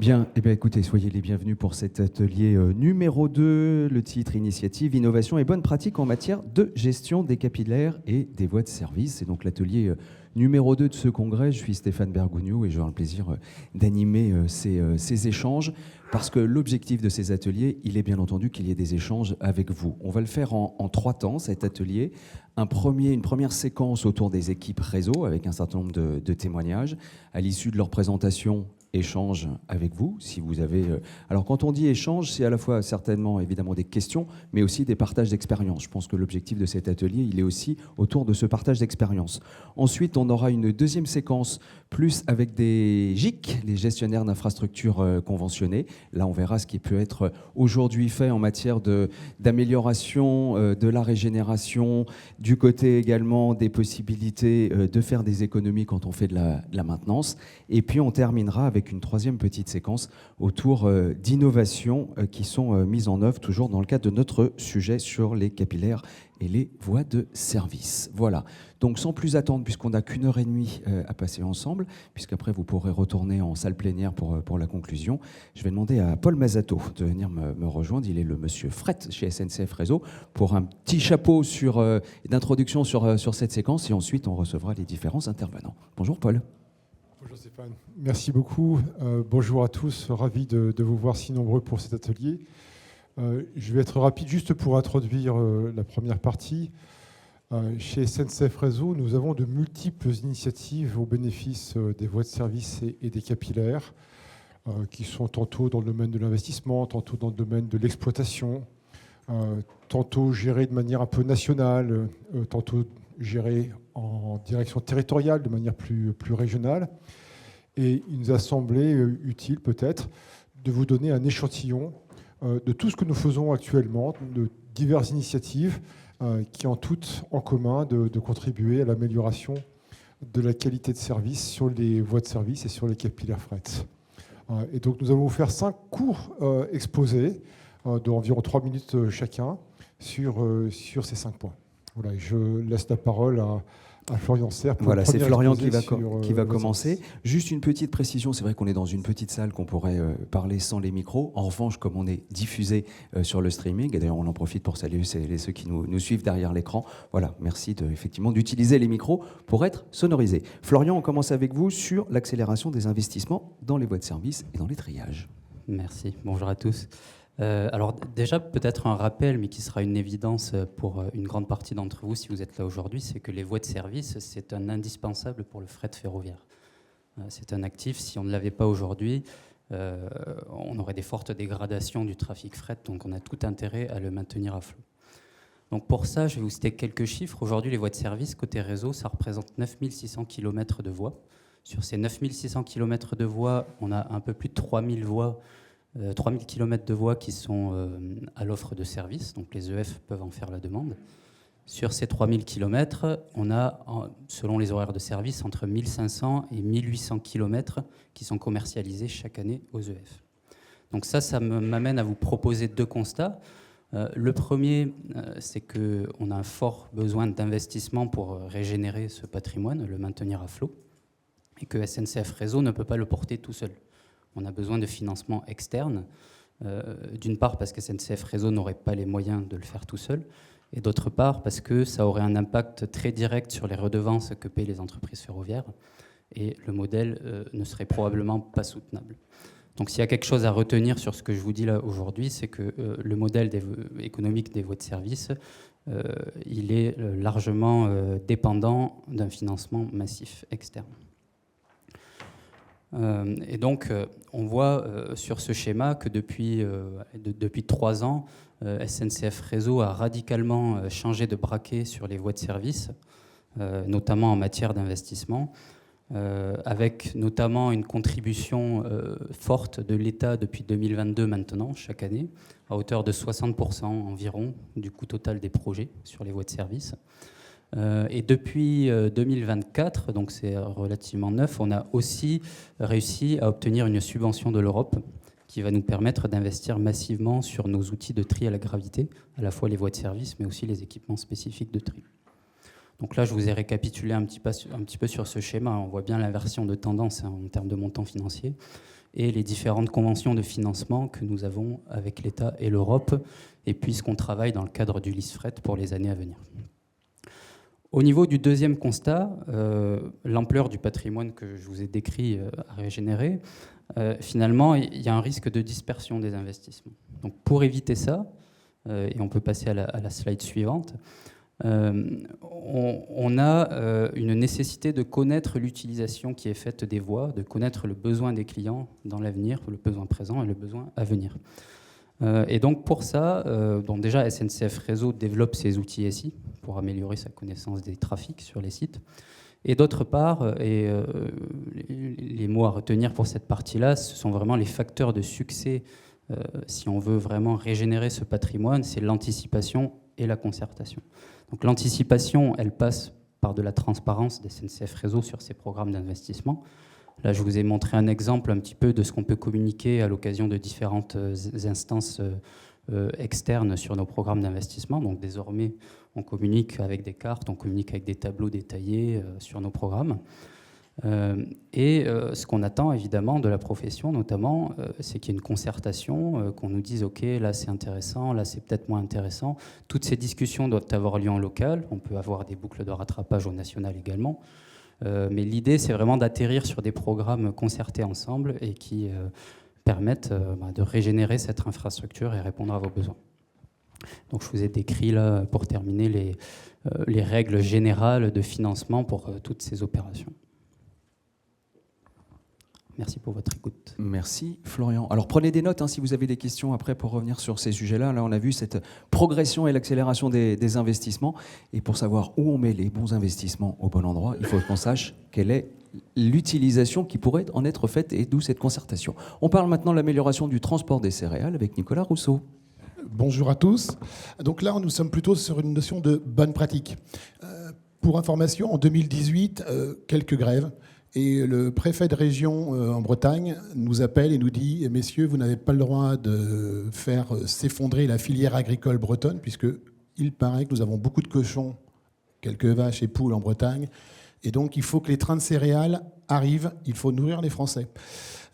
Bien, eh bien, écoutez, soyez les bienvenus pour cet atelier numéro 2, le titre Initiative, innovation et bonnes pratiques en matière de gestion des capillaires et des voies de service. C'est donc l'atelier numéro 2 de ce congrès. Je suis Stéphane Bergogneau et j'aurai le plaisir d'animer ces échanges parce que l'objectif de ces ateliers, il est bien entendu qu'il y ait des échanges avec vous. On va le faire en 3 temps, cet atelier. Une première séquence autour des équipes réseau avec un certain nombre de témoignages. À l'issue de leur présentation, échange avec vous, si vous avez... Alors quand on dit échange, c'est à la fois certainement évidemment des questions, mais aussi des partages d'expériences. Je pense que l'objectif de cet atelier, il est aussi autour de ce partage d'expériences. Ensuite, on aura une deuxième séquence, plus avec des GIC, les gestionnaires d'infrastructures conventionnés. Là, on verra ce qui peut être aujourd'hui fait en matière d'amélioration de la régénération, du côté également des possibilités de faire des économies quand on fait de la maintenance. Et puis on terminera avec une troisième petite séquence autour d'innovations qui sont mises en œuvre toujours dans le cadre de notre sujet sur les capillaires et les voies de service. Voilà. Donc sans plus attendre, puisqu'on n'a qu'une heure et demie à passer ensemble, puisqu'après vous pourrez retourner en salle plénière pour la conclusion, je vais demander à Paul Mazato de venir me rejoindre. Il est le monsieur Fret chez SNCF Réseau pour un petit chapeau d'introduction sur cette séquence et ensuite on recevra les différents intervenants. Bonjour Paul. Bonjour Stéphane, merci beaucoup. Bonjour à tous, ravi de vous voir si nombreux pour cet atelier. Je vais être rapide juste pour introduire la première partie. Chez SNCF Réseau, nous avons de multiples initiatives au bénéfice des voies de service et des capillaires, qui sont tantôt dans le domaine de l'investissement, tantôt dans le domaine de l'exploitation, tantôt gérées de manière un peu nationale, tantôt gérées en direction territoriale, de manière plus régionale. Et il nous a semblé utile peut-être de vous donner un échantillon de tout ce que nous faisons actuellement, de diverses initiatives qui ont toutes en commun de contribuer à l'amélioration de la qualité de service sur les voies de service et sur les capillaires fret. Et donc nous allons vous faire 5 courts exposés d'environ 3 minutes chacun sur ces 5 points. Voilà, je laisse la parole à Florian Serre. Voilà, c'est Florian qui va commencer. Juste une petite précision, c'est vrai qu'on est dans une petite salle qu'on pourrait parler sans les micros. En revanche, comme on est diffusé sur le streaming, et d'ailleurs on en profite pour saluer ceux qui nous suivent derrière l'écran, voilà, merci effectivement d'utiliser les micros pour être sonorisés. Florian, on commence avec vous sur l'accélération des investissements dans les voies de service et dans les triages. Merci, bonjour à tous. Alors déjà, peut-être un rappel, mais qui sera une évidence pour une grande partie d'entre vous si vous êtes là aujourd'hui, c'est que les voies de service, c'est un indispensable pour le fret ferroviaire. C'est un actif, si on ne l'avait pas aujourd'hui, on aurait des fortes dégradations du trafic fret, donc on a tout intérêt à le maintenir à flot. Donc pour ça, je vais vous citer quelques chiffres. Aujourd'hui, les voies de service, côté réseau, ça représente 9600 km de voies. Sur ces 9600 km de voies, on a un peu plus de 3000 voies, 3000 km de voies qui sont à l'offre de service, donc les EF peuvent en faire la demande. Sur ces 3000 km, on a, selon les horaires de service, entre 1500 et 1800 km qui sont commercialisés chaque année aux EF. Donc ça m'amène à vous proposer 2 constats. Le premier, c'est qu'on a un fort besoin d'investissement pour régénérer ce patrimoine, le maintenir à flot, et que SNCF Réseau ne peut pas le porter tout seul. On a besoin de financement externe, d'une part parce que SNCF Réseau n'aurait pas les moyens de le faire tout seul, et d'autre part parce que ça aurait un impact très direct sur les redevances que paient les entreprises ferroviaires, et le modèle ne serait probablement pas soutenable. Donc s'il y a quelque chose à retenir sur ce que je vous dis là aujourd'hui, c'est que le modèle économique des voies de service, il est largement dépendant d'un financement massif externe. Et donc, on voit sur ce schéma que depuis 3 ans, SNCF Réseau a radicalement changé de braquet sur les voies de service, notamment en matière d'investissement, avec notamment une contribution forte de l'État depuis 2022 maintenant, chaque année, à hauteur de 60% environ du coût total des projets sur les voies de service. Et depuis 2024, donc c'est relativement neuf, on a aussi réussi à obtenir une subvention de l'Europe qui va nous permettre d'investir massivement sur nos outils de tri à la gravité, à la fois les voies de service, mais aussi les équipements spécifiques de tri. Donc là, je vous ai récapitulé un petit peu sur ce schéma. On voit bien l'inversion de tendance en termes de montant financier. et les différentes conventions de financement que nous avons avec l'État et l'Europe, et puisqu'on travaille dans le cadre du LISFRET pour les années à venir. Au niveau du deuxième constat, l'ampleur du patrimoine que je vous ai décrit à régénérer, finalement, il y a un risque de dispersion des investissements. Donc pour éviter ça, et on peut passer à la slide suivante, on a une nécessité de connaître l'utilisation qui est faite des voies, de connaître le besoin des clients dans l'avenir, le besoin présent et le besoin à venir. Et donc pour ça, donc déjà SNCF Réseau développe ses outils SI pour améliorer sa connaissance des trafics sur les sites. Et d'autre part, les mots à retenir pour cette partie-là, ce sont vraiment les facteurs de succès si on veut vraiment régénérer ce patrimoine, c'est l'anticipation et la concertation. Donc l'anticipation, elle passe par de la transparence des SNCF Réseau sur ces programmes d'investissement. Là, je vous ai montré un exemple un petit peu de ce qu'on peut communiquer à l'occasion de différentes instances externes sur nos programmes d'investissement. Donc désormais, on communique avec des cartes, on communique avec des tableaux détaillés sur nos programmes. Ce qu'on attend évidemment de la profession notamment, c'est qu'il y ait une concertation, qu'on nous dise ok, là c'est intéressant, là c'est peut-être moins intéressant. Toutes ces discussions doivent avoir lieu en local, on peut avoir des boucles de rattrapage au national également, mais l'idée c'est vraiment d'atterrir sur des programmes concertés ensemble et qui permettent de régénérer cette infrastructure et répondre à vos besoins. Donc je vous ai décrit là pour terminer les règles générales de financement pour toutes ces opérations. Merci pour votre écoute. Merci Florian. Alors prenez des notes si vous avez des questions après pour revenir sur ces sujets-là. Là, on a vu cette progression et l'accélération des investissements. Et pour savoir où on met les bons investissements au bon endroit, il faut qu'on sache quelle est l'utilisation qui pourrait en être faite et d'où cette concertation. On parle maintenant de l'amélioration du transport des céréales avec Nicolas Rousseau. Bonjour à tous. Donc là, nous sommes plutôt sur une notion de bonne pratique. Pour information, en 2018, quelques grèves. Et le préfet de région en Bretagne nous appelle et nous dit « Messieurs, vous n'avez pas le droit de faire s'effondrer la filière agricole bretonne, puisqu'il paraît que nous avons beaucoup de cochons, quelques vaches et poules en Bretagne, et donc il faut que les trains de céréales arrivent, il faut nourrir les Français. »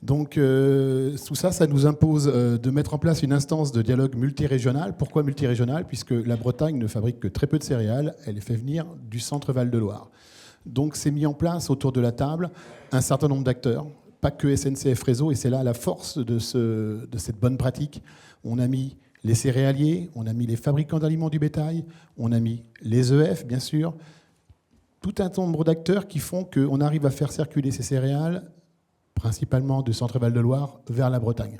Donc tout ça, ça nous impose de mettre en place une instance de dialogue multirégional. Pourquoi multirégional ? Puisque la Bretagne ne fabrique que très peu de céréales, elle les fait venir du centre Val-de-Loire. Donc c'est mis en place autour de la table un certain nombre d'acteurs, pas que SNCF Réseau, et c'est là la force de cette bonne pratique. On a mis les céréaliers, on a mis les fabricants d'aliments du bétail, on a mis les EF, bien sûr, tout un nombre d'acteurs qui font qu'on arrive à faire circuler ces céréales, principalement du centre Val-de-Loire, vers la Bretagne.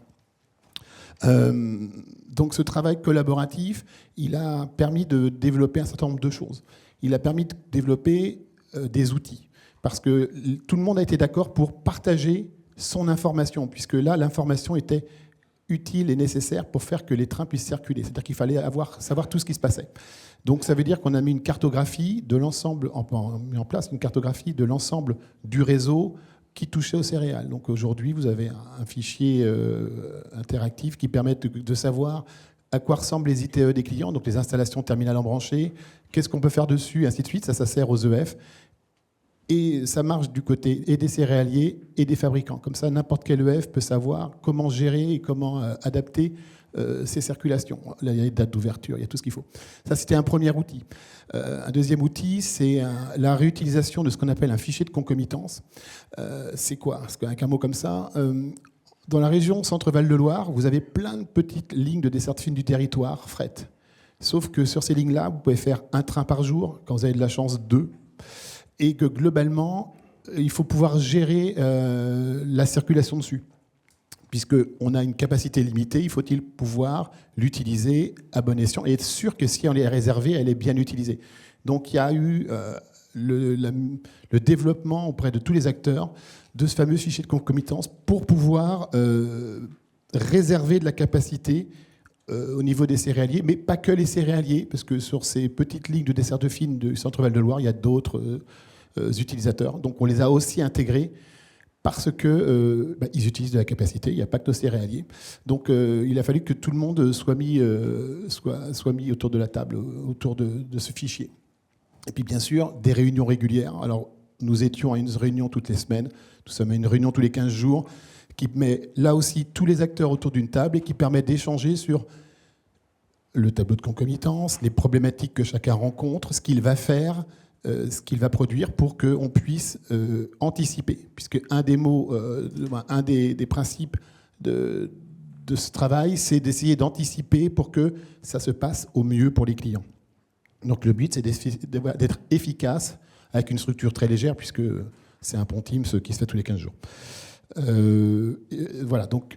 Donc ce travail collaboratif, il a permis de développer un certain nombre de choses. Il a permis de développer des outils. Parce que tout le monde a été d'accord pour partager son information, puisque là, l'information était utile et nécessaire pour faire que les trains puissent circuler. C'est-à-dire qu'il fallait savoir tout ce qui se passait. Donc ça veut dire qu'on a mis une cartographie de l'ensemble, mis en place une cartographie de l'ensemble du réseau qui touchait aux céréales. Donc aujourd'hui, vous avez un fichier interactif qui permet de savoir à quoi ressemblent les ITE des clients, donc les installations terminales embranchées, qu'est-ce qu'on peut faire dessus, et ainsi de suite. Ça sert aux EF. Et ça marche du côté et des céréaliers et des fabricants. Comme ça, n'importe quel EF peut savoir comment gérer et comment adapter ces circulations. Là, il y a les dates d'ouverture, il y a tout ce qu'il faut. Ça, c'était un premier outil. Un deuxième outil, c'est la réutilisation de ce qu'on appelle un fichier de concomitance. C'est quoi ? Avec un mot comme ça, dans la région Centre-Val de Loire, vous avez plein de petites lignes de desserte fine du territoire, fret. Sauf que sur ces lignes-là, vous pouvez faire un train par jour, quand vous avez de la chance, 2. Et que globalement, il faut pouvoir gérer la circulation dessus. Puisqu'on a une capacité limitée, il faut-il pouvoir l'utiliser à bon escient et être sûr que si on l'est réservée, elle est bien utilisée. Donc il y a eu le développement auprès de tous les acteurs de ce fameux fichier de concomitance pour pouvoir réserver de la capacité au niveau des céréaliers, mais pas que les céréaliers, parce que sur ces petites lignes de desserte fine du centre Val-de-Loire, il y a d'autres utilisateurs. Donc on les a aussi intégrés parce qu'ils utilisent de la capacité, il n'y a pas que nos céréaliers. Donc il a fallu que tout le monde soit mis autour de la table, autour de ce fichier. Et puis bien sûr, des réunions régulières. Alors nous étions à une réunion toutes les semaines, nous sommes à une réunion tous les 15 jours, qui met là aussi tous les acteurs autour d'une table et qui permet d'échanger sur le tableau de concomitance, les problématiques que chacun rencontre, ce qu'il va faire, ce qu'il va produire pour qu'on puisse anticiper. Puisque un des mots, un des principes de ce travail, c'est d'essayer d'anticiper pour que ça se passe au mieux pour les clients. Donc le but, c'est d'être efficace avec une structure très légère, puisque c'est un pont Teams qui se fait tous les 15 jours. Voilà, donc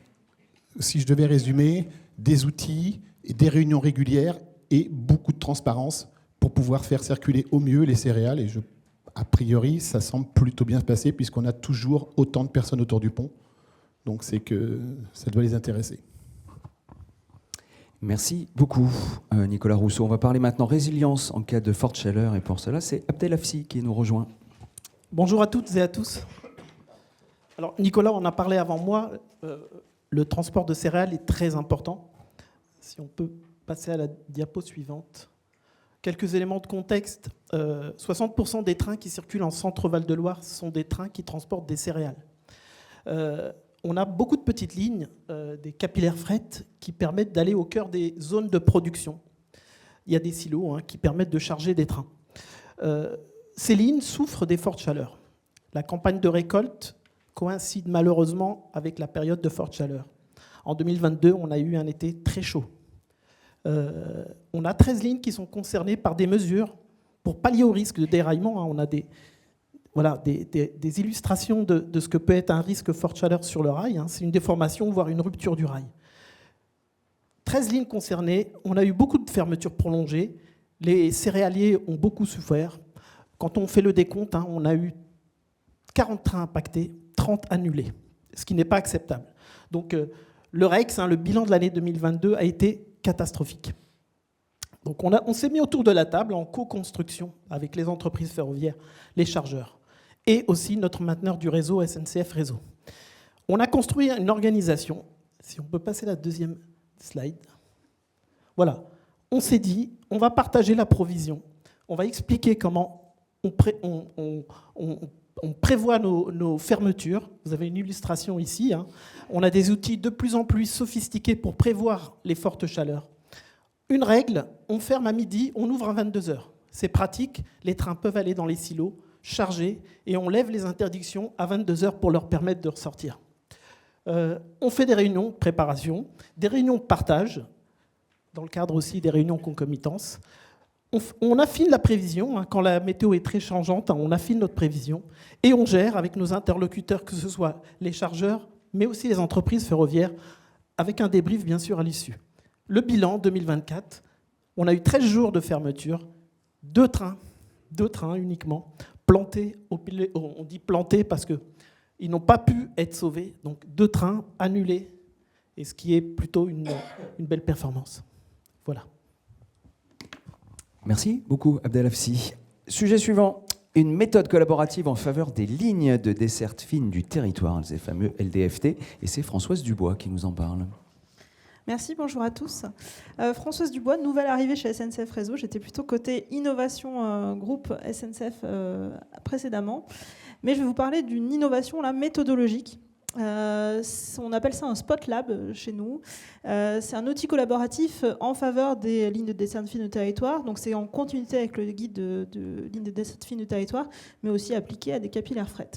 si je devais résumer, des outils, et des réunions régulières et beaucoup de transparence pour pouvoir faire circuler au mieux les céréales. Et a priori, ça semble plutôt bien se passer puisqu'on a toujours autant de personnes autour du pont. Donc c'est que ça doit les intéresser. Merci beaucoup, Nicolas Rousseau. On va parler maintenant résilience en cas de forte chaleur. Et pour cela, c'est Abdel Hafsi qui nous rejoint. Bonjour à toutes et à tous. Alors, Nicolas en a parlé avant moi. Le transport de céréales est très important. Si on peut passer à la diapo suivante. Quelques éléments de contexte. 60% des trains qui circulent en centre-Val de Loire sont des trains qui transportent des céréales. On a beaucoup de petites lignes, des capillaires fret, qui permettent d'aller au cœur des zones de production. Il y a des silos qui permettent de charger des trains. Ces lignes souffrent des fortes chaleurs. La campagne de récolte coïncide malheureusement avec la période de forte chaleur. En 2022, on a eu un été très chaud. On a 13 lignes qui sont concernées par des mesures pour pallier au risque de déraillement. On a des illustrations de ce que peut être un risque forte chaleur sur le rail. C'est une déformation, voire une rupture du rail. 13 lignes concernées. On a eu beaucoup de fermetures prolongées. Les céréaliers ont beaucoup souffert. Quand on fait le décompte, on a eu 40 trains impactés, 30 annulés, ce qui n'est pas acceptable. Donc, le REX, le bilan de l'année 2022, a été catastrophique. Donc on s'est mis autour de la table en co-construction avec les entreprises ferroviaires, les chargeurs, et aussi notre mainteneur du réseau, SNCF Réseau. On a construit une organisation, si on peut passer la deuxième slide. Voilà, on s'est dit, on va partager la provision, on va expliquer comment on prévoit nos fermetures. Vous avez une illustration ici. On a des outils de plus en plus sophistiqués pour prévoir les fortes chaleurs. Une règle, on ferme à midi, on ouvre à 22h. C'est pratique, les trains peuvent aller dans les silos, charger, et on lève les interdictions à 22h pour leur permettre de ressortir. On fait des réunions de préparation, des réunions de partage, dans le cadre aussi des réunions concomitance. On affine la prévision, quand la météo est très changeante, on affine notre prévision et on gère avec nos interlocuteurs, que ce soit les chargeurs, mais aussi les entreprises ferroviaires, avec un débrief bien sûr à l'issue. Le bilan 2024, on a eu 13 jours de fermeture, 2 trains uniquement, plantés, on dit plantés parce qu'ils n'ont pas pu être sauvés, donc 2 trains annulés, et ce qui est plutôt une belle performance. Voilà. Merci beaucoup, Abdel Hafsi. Sujet suivant, une méthode collaborative en faveur des lignes de desserte fine du territoire, ces fameux LDFT, et c'est Françoise Dubois qui nous en parle. Merci, bonjour à tous. Françoise Dubois, nouvelle arrivée chez SNCF Réseau. J'étais plutôt côté innovation groupe SNCF précédemment, mais je vais vous parler d'une innovation méthodologique. On appelle ça un Spot Lab chez nous. C'est un outil collaboratif en faveur des lignes de desserte fine du territoire. Donc c'est en continuité avec le guide de lignes de desserte fine du territoire, mais aussi appliqué à des capillaires fret.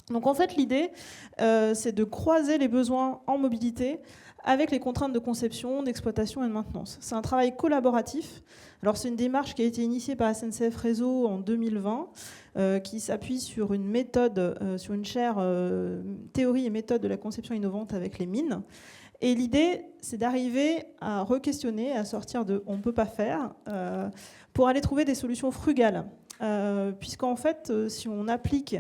Donc en fait, l'idée, c'est de croiser les besoins en mobilité avec les contraintes de conception, d'exploitation et de maintenance. C'est un travail collaboratif. Alors c'est une démarche qui a été initiée par SNCF Réseau en 2020, qui s'appuie sur une méthode, sur une chaire théorie et méthode de la conception innovante avec les mines. Et l'idée, c'est d'arriver à re-questionner, à sortir de « on ne peut pas faire », pour aller trouver des solutions frugales. Puisqu'en fait, si on applique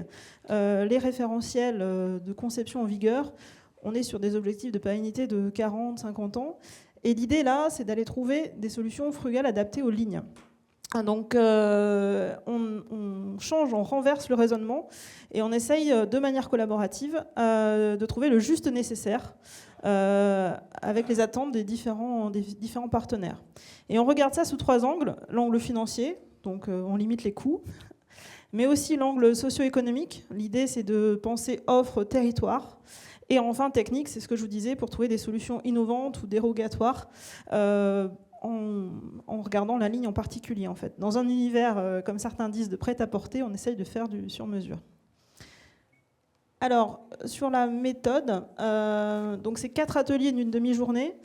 les référentiels de conception en vigueur, on est sur des objectifs de pérennité de 40, 50 ans. Et l'idée, là, c'est d'aller trouver des solutions frugales adaptées aux lignes. Donc, on change, on renverse le raisonnement et on essaye, de manière collaborative, de trouver le juste nécessaire avec les attentes des différents partenaires. Et on regarde ça sous 3 angles. L'angle financier, donc on limite les coûts, mais aussi l'angle socio-économique. L'idée, c'est de penser offre-territoire. Et enfin, technique, c'est ce que je vous disais, pour trouver des solutions innovantes ou dérogatoires en regardant la ligne en particulier, en fait. Dans un univers, comme certains disent, de prêt-à-porter, on essaye de faire du sur-mesure. Alors, sur la méthode, donc c'est 4 ateliers d'une demi-journée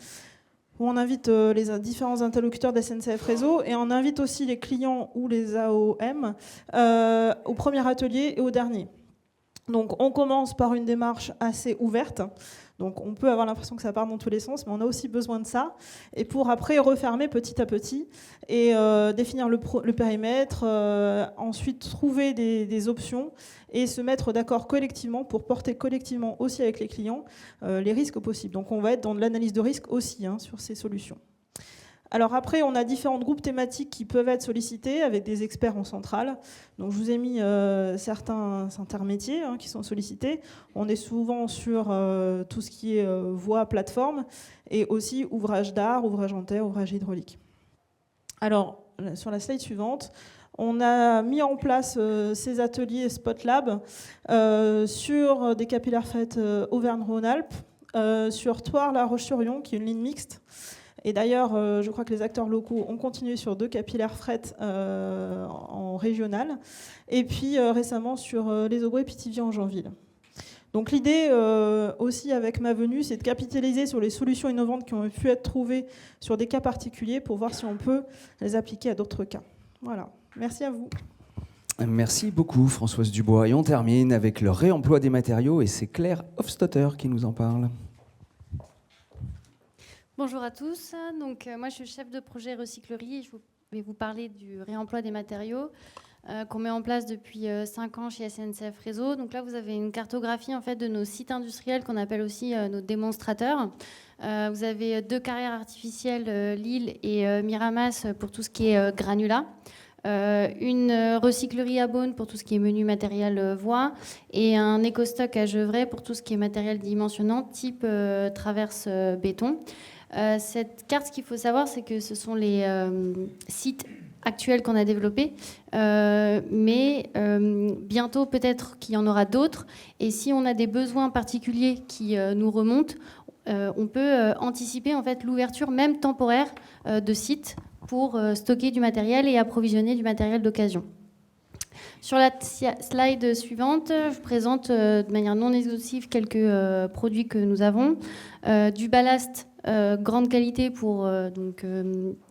où on invite les différents interlocuteurs d'SNCF Réseau et on invite aussi les clients ou les AOM au premier atelier et au dernier. Donc on commence par une démarche assez ouverte. Donc on peut avoir l'impression que ça part dans tous les sens, mais on a aussi besoin de ça. Et pour après refermer petit à petit et définir le périmètre, ensuite trouver des options et se mettre d'accord collectivement pour porter collectivement aussi avec les clients les risques possibles. Donc on va être dans de l'analyse de risque aussi sur ces solutions. Alors après, on a différents groupes thématiques qui peuvent être sollicités avec des experts en centrale. Donc je vous ai mis certains intermétiers qui sont sollicités. On est souvent sur tout ce qui est voie, plateforme, et aussi ouvrage d'art, ouvrage en terre, ouvrage hydraulique. Alors, sur la slide suivante, on a mis en place ces ateliers SpotLab sur des capillaires fret Auvergne-Rhône-Alpes, sur Thouars-La Roche-sur-Yon, qui est une ligne mixte. Et d'ailleurs, je crois que les acteurs locaux ont continué sur 2 capillaires fret en régional. Et puis récemment sur les Aubrais et Pithiviers en Janville. Donc l'idée aussi avec ma venue, c'est de capitaliser sur les solutions innovantes qui ont pu être trouvées sur des cas particuliers pour voir si on peut les appliquer à d'autres cas. Voilà. Merci à vous. Merci beaucoup Françoise Dubois. Et on termine avec le réemploi des matériaux et c'est Claire Hofstotter qui nous en parle. Bonjour à tous. Donc, moi, je suis chef de projet recyclerie et je vais vous parler du réemploi des matériaux qu'on met en place depuis 5 ans chez SNCF Réseau. Donc là, vous avez une cartographie en fait, de nos sites industriels qu'on appelle aussi nos démonstrateurs. Vous avez 2 carrières artificielles, Lille et Miramas, pour tout ce qui est granulat. Une recyclerie à Beaune pour tout ce qui est menu matériel voie et un éco-stock à Gevrey pour tout ce qui est matériel dimensionnant type traverse béton. Cette carte, ce qu'il faut savoir, c'est que ce sont les sites actuels qu'on a développés, mais bientôt peut-être qu'il y en aura d'autres. Et si on a des besoins particuliers qui nous remontent, on peut anticiper en fait l'ouverture même temporaire de sites pour stocker du matériel et approvisionner du matériel d'occasion. Sur la slide suivante, je vous présente de manière non exhaustive quelques produits que nous avons. Du ballast grande qualité pour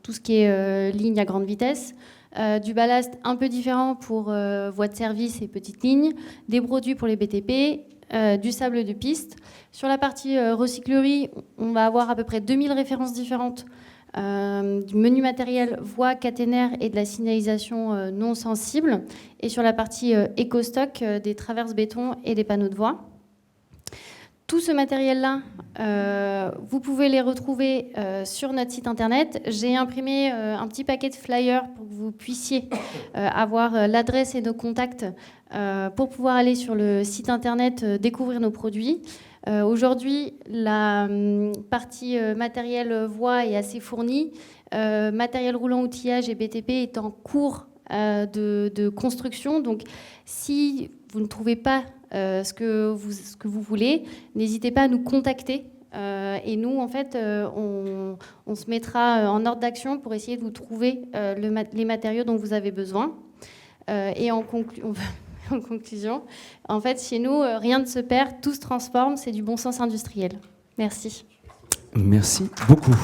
tout ce qui est ligne à grande vitesse. Du ballast un peu différent pour voies de service et petites lignes. Des produits pour les BTP. Du sable de piste. Sur la partie recyclerie, on va avoir à peu près 2000 références différentes. Du menu matériel voie caténaire et de la signalisation non sensible. Et sur la partie éco-stock, des traverses béton et des panneaux de voie. Tout ce matériel-là, vous pouvez les retrouver sur notre site internet. J'ai imprimé un petit paquet de flyers pour que vous puissiez avoir l'adresse et nos contacts pour pouvoir aller sur le site internet découvrir nos produits. Aujourd'hui, la partie matériel voie est assez fournie. Matériel roulant, outillage et BTP est en cours de construction. Donc, si vous ne trouvez pas ce que vous voulez, n'hésitez pas à nous contacter. Et nous, en fait, on se mettra en ordre d'action pour essayer de vous trouver les matériaux dont vous avez besoin. Et en conclusion, en fait, chez nous, rien ne se perd, tout se transforme, c'est du bon sens industriel. Merci. Merci beaucoup.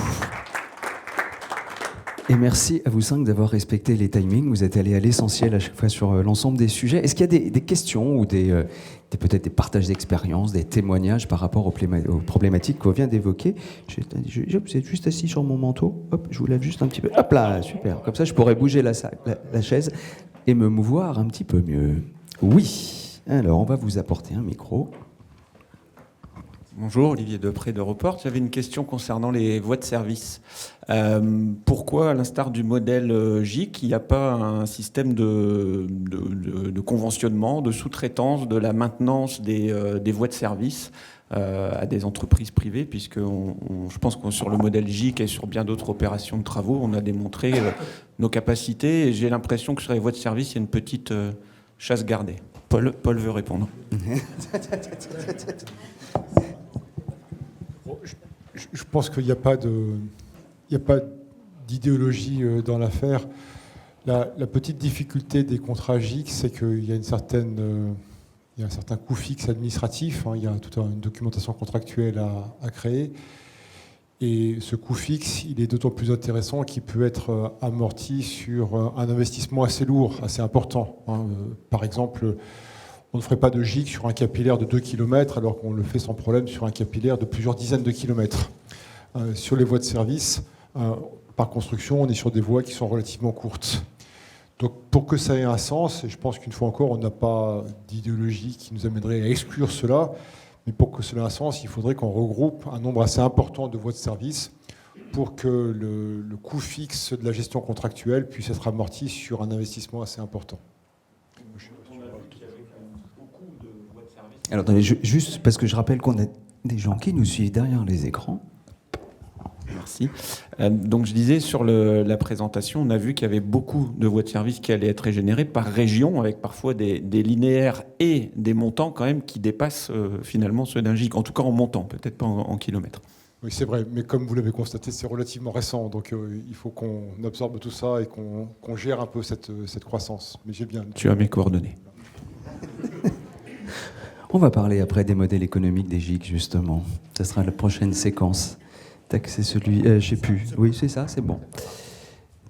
Et merci à vous 5 d'avoir respecté les timings. Vous êtes allés à l'essentiel à chaque fois sur l'ensemble des sujets. Est-ce qu'il y a des questions ou peut-être des partages d'expériences, des témoignages par rapport aux problématiques qu'on vient d'évoquer? Vous êtes juste assis sur mon manteau. Hop, je vous lève juste un petit peu. Hop là, super. Comme ça, je pourrais bouger la chaise et me mouvoir un petit peu mieux. Oui. Alors, on va vous apporter un micro. Bonjour, Olivier Depré d'Europort. J'avais une question concernant les voies de service. Pourquoi, à l'instar du modèle GIC, il n'y a pas un système de conventionnement, de sous-traitance, de la maintenance des voies de service à des entreprises privées, puisque je pense que sur le modèle GIC et sur bien d'autres opérations de travaux, on a démontré nos capacités, et j'ai l'impression que sur les voies de service, il y a une petite chasse gardée. Paul veut répondre. Je pense qu'il n'y a pas d'idéologie dans l'affaire. La petite difficulté des contrats GIC, c'est qu'il y a un certain coût fixe administratif. Il y a toute une documentation contractuelle à créer. Et ce coût fixe, il est d'autant plus intéressant qu'il peut être amorti sur un investissement assez lourd, assez important. Par exemple, on ne ferait pas de GIC sur un capillaire de 2 km alors qu'on le fait sans problème sur un capillaire de plusieurs dizaines de kilomètres. Sur les voies de service, par construction, on est sur des voies qui sont relativement courtes. Donc pour que ça ait un sens, et je pense qu'une fois encore, on n'a pas d'idéologie qui nous amènerait à exclure cela, mais pour que cela ait un sens, il faudrait qu'on regroupe un nombre assez important de voies de service pour que le coût fixe de la gestion contractuelle puisse être amorti sur un investissement assez important. Alors, attendez, juste parce que je rappelle qu'on a des gens qui nous suivent derrière les écrans. Merci. Donc je disais, sur la présentation, on a vu qu'il y avait beaucoup de voies de service qui allaient être régénérées par région, avec parfois des linéaires et des montants quand même qui dépassent finalement ceux d'un GIC, en tout cas en montant, peut-être pas en kilomètres. Oui, c'est vrai, mais comme vous l'avez constaté, c'est relativement récent, donc il faut qu'on absorbe tout ça et qu'on gère un peu cette croissance. Mais j'ai bien... Tu as mes coordonnées. On va parler après des modèles économiques des GIC, justement. Ce sera la prochaine séquence. Tac, c'est celui... je sais plus. Oui, c'est ça, c'est bon.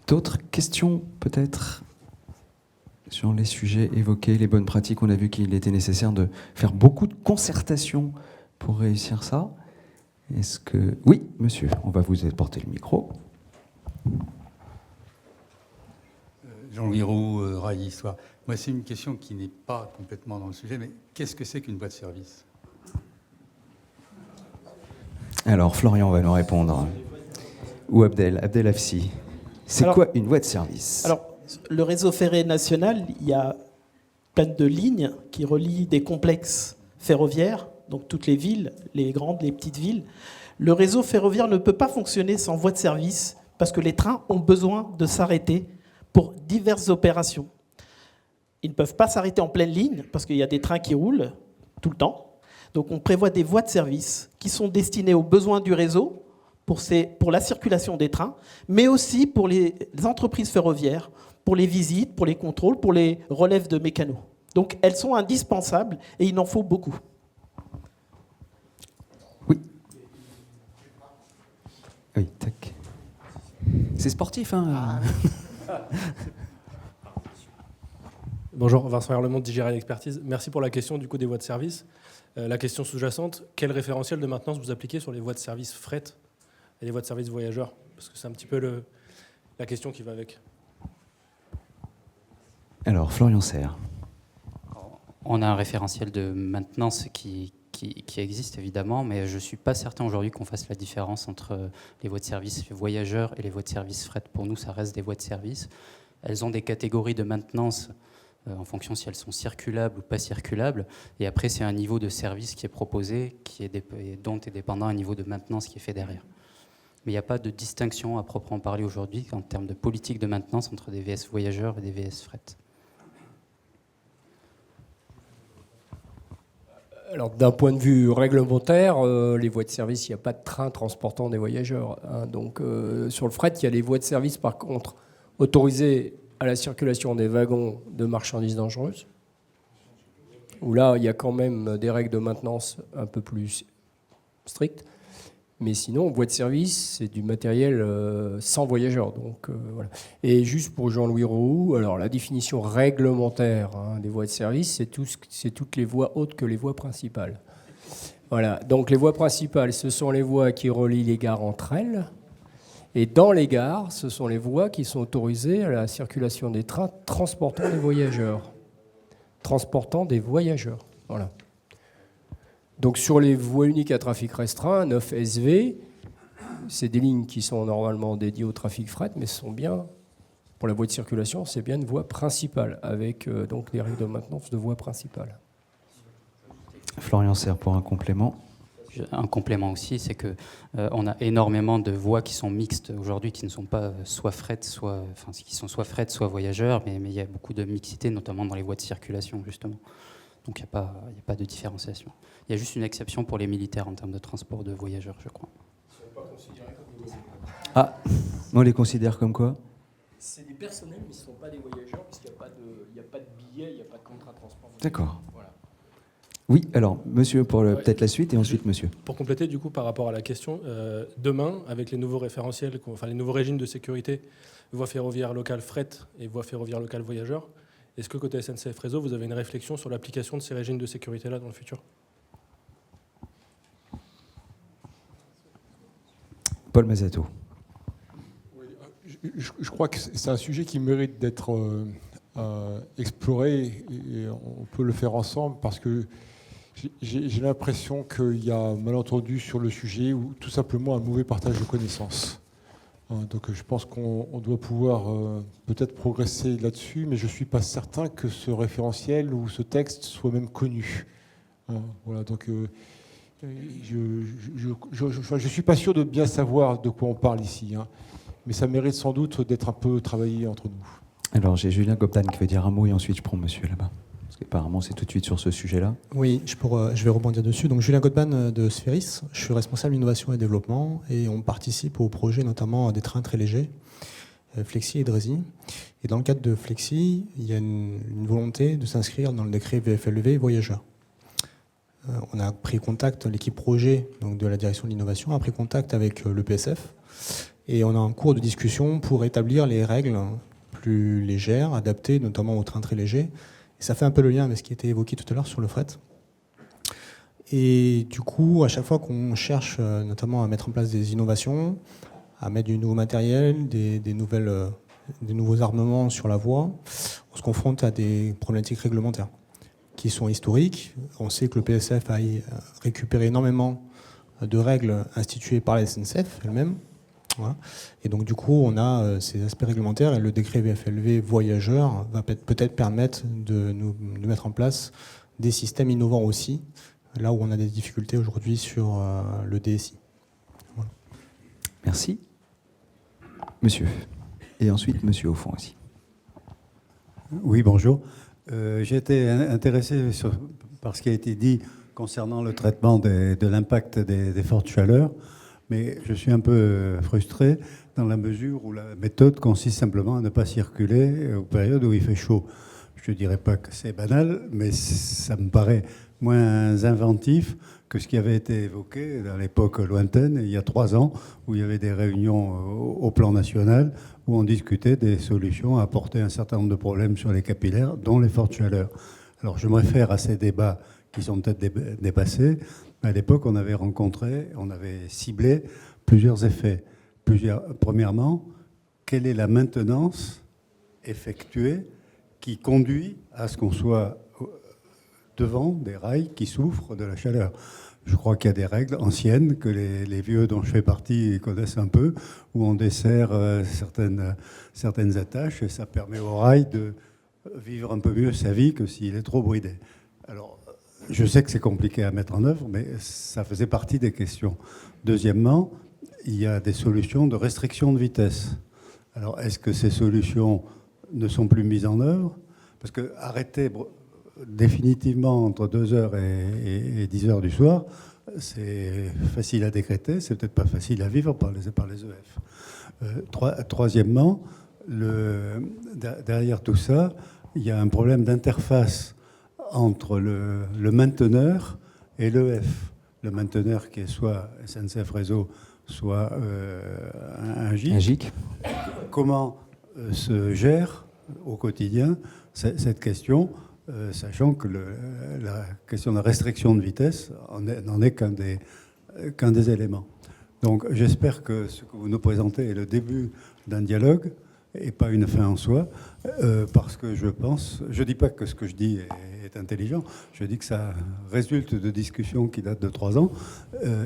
D'autres questions, peut-être, sur les sujets évoqués, les bonnes pratiques? On a vu qu'il était nécessaire de faire beaucoup de concertation pour réussir ça. Est-ce que... Oui, monsieur, on va vous apporter le micro. Jean-Louis Roux, Rail Histoire. Moi, c'est une question qui n'est pas complètement dans le sujet, mais qu'est-ce que c'est qu'une voie de service? Alors, Florian va nous répondre. Ou Abdel Hafsi. C'est quoi une voie de service? Alors, le réseau ferré national, il y a plein de lignes qui relient des complexes ferroviaires, donc toutes les villes, les grandes, les petites villes. Le réseau ferroviaire ne peut pas fonctionner sans voie de service parce que les trains ont besoin de s'arrêter pour diverses opérations. Ils ne peuvent pas s'arrêter en pleine ligne parce qu'il y a des trains qui roulent tout le temps. Donc on prévoit des voies de service qui sont destinées aux besoins du réseau pour la circulation des trains, mais aussi pour les entreprises ferroviaires, pour les visites, pour les contrôles, pour les relèves de mécanos. Donc elles sont indispensables et il en faut beaucoup. Oui. Oui, tac. C'est sportif, hein. Bonjour, Vincent Herlemont, Digirel Expertise. Merci pour la question du coup des voies de service. La question sous-jacente, quel référentiel de maintenance vous appliquez sur les voies de service fret et les voies de service voyageurs? Parce que c'est un petit peu la question qui va avec. Alors, Florian Serre. On a un référentiel de maintenance qui existe évidemment, mais je ne suis pas certain aujourd'hui qu'on fasse la différence entre les voies de service voyageurs et les voies de service fret. Pour nous, ça reste des voies de service. Elles ont des catégories de maintenance en fonction si elles sont circulables ou pas circulables. Et après, c'est un niveau de service qui est proposé, dont est dépendant un niveau de maintenance qui est fait derrière. Mais il n'y a pas de distinction à proprement parler aujourd'hui en termes de politique de maintenance entre des VS voyageurs et des VS fret. Alors, d'un point de vue réglementaire, les voies de service, il n'y a pas de train transportant des voyageurs. Donc, sur le fret, il y a les voies de service, par contre, autorisées à la circulation des wagons de marchandises dangereuses, où là, il y a quand même des règles de maintenance un peu plus strictes. Mais sinon, voie de service, c'est du matériel sans voyageurs. Donc, voilà. Et juste pour Jean-Louis Roux, alors la définition réglementaire des voies de service, c'est toutes les voies autres que les voies principales. Voilà. Donc les voies principales, ce sont les voies qui relient les gares entre elles. Et dans les gares, ce sont les voies qui sont autorisées à la circulation des trains transportant des voyageurs. Transportant des voyageurs. Voilà. Donc sur les voies uniques à trafic restreint, 9 SV, c'est des lignes qui sont normalement dédiées au trafic fret, mais ce sont bien, pour la voie de circulation, c'est bien une voie principale, avec donc les règles de maintenance de voie principale. Florian Serre pour un complément. Un complément aussi, c'est qu'on a énormément de voies qui sont mixtes aujourd'hui, qui ne sont pas soit fret, qui sont soit fret, soit voyageurs, mais il y a beaucoup de mixité, notamment dans les voies de circulation, justement. Donc il n'y a pas de différenciation. Il y a juste une exception pour les militaires en termes de transport de voyageurs, je crois. Ah, on les considère comme quoi? C'est des personnels, mais ce ne sont pas des voyageurs, puisqu'il n'y a pas de billet, il n'y a pas de contrat de transport. D'accord. Voilà. Oui, alors, monsieur, pour peut-être la suite, et ensuite monsieur. Pour compléter, du coup, par rapport à la question, demain, avec les nouveaux référentiels, enfin les nouveaux régimes de sécurité, voie ferroviaire locale fret et voie ferroviaire locale voyageurs, est-ce que côté SNCF Réseau, vous avez une réflexion sur l'application de ces régimes de sécurité-là dans le futur? Paul Mazato. Oui, je crois que c'est un sujet qui mérite d'être exploré, et on peut le faire ensemble, parce que j'ai l'impression qu'il y a un malentendu sur le sujet, ou tout simplement un mauvais partage de connaissances. Donc je pense qu'on doit pouvoir peut-être progresser là-dessus, mais je ne suis pas certain que ce référentiel ou ce texte soit même connu. Voilà, donc je ne suis pas sûr de bien savoir de quoi on parle ici, mais ça mérite sans doute d'être un peu travaillé entre nous. Alors j'ai Julien Gobtan qui veut dire un mot, et ensuite je prends monsieur là-bas. Parce qu'apparemment c'est tout de suite sur ce sujet-là. Oui, je vais rebondir dessus. Donc Julien Gobtan de Sphéris, je suis responsable innovation et développement, et on participe au projet notamment des trains très légers, Flexi et Drézy. Et dans le cadre de Flexi, il y a une volonté de s'inscrire dans le décret VFLV voyageurs. On a pris contact, l'équipe projet donc de la direction de l'innovation a pris contact avec le PSF, et on a un cours de discussion pour établir les règles plus légères, adaptées notamment aux trains très légers. Et ça fait un peu le lien avec ce qui était évoqué tout à l'heure sur le fret. Et du coup, à chaque fois qu'on cherche notamment à mettre en place des innovations, à mettre du nouveau matériel, des nouveaux armements sur la voie, on se confronte à des problématiques réglementaires qui sont historiques. On sait que le PSF a récupéré énormément de règles instituées par la SNCF elle-même. Voilà. Et donc du coup, on a ces aspects réglementaires, et le décret VFLV voyageurs va peut-être permettre de mettre en place des systèmes innovants aussi, là où on a des difficultés aujourd'hui sur le DSI. Voilà. Merci. Monsieur. Et ensuite monsieur au fond aussi. Oui, bonjour. J'ai été intéressé par ce qui a été dit concernant le traitement de l'impact des fortes chaleurs. Mais je suis un peu frustré dans la mesure où la méthode consiste simplement à ne pas circuler aux périodes où il fait chaud. Je ne dirais pas que c'est banal, mais ça me paraît moins inventif que ce qui avait été évoqué dans l'époque lointaine, il y a 3 ans, où il y avait des réunions au plan national, où on discutait des solutions à apporter un certain nombre de problèmes sur les capillaires, dont les fortes chaleurs. Alors je me réfère à ces débats qui sont peut-être dépassés. À l'époque, on avait ciblé plusieurs effets. Premièrement, quelle est la maintenance effectuée qui conduit à ce qu'on soit devant des rails qui souffrent de la chaleur? Je crois qu'il y a des règles anciennes que les vieux dont je fais partie connaissent un peu, où on dessert certaines attaches, et ça permet au rail de vivre un peu mieux sa vie que s'il est trop bridé. Alors, je sais que c'est compliqué à mettre en œuvre, mais ça faisait partie des questions. Deuxièmement, il y a des solutions de restriction de vitesse. Alors, est-ce que ces solutions ne sont plus mises en œuvre? Parce que arrêter définitivement entre 2h et 10h du soir, c'est facile à décréter, c'est peut-être pas facile à vivre par les EF. Troisièmement, derrière tout ça, il y a un problème d'interface entre le mainteneur et l'EF. Le mainteneur qui est soit SNCF Réseau, soit un GIC. Un GIC. Comment se gère au quotidien cette question, sachant que la question de restriction de vitesse n'en est qu'un des éléments. Donc j'espère que ce que vous nous présentez est le début d'un dialogue et pas une fin en soi, parce que je ne dis pas que ce que je dis est intelligent, je dis que ça résulte de discussions qui datent de 3 ans,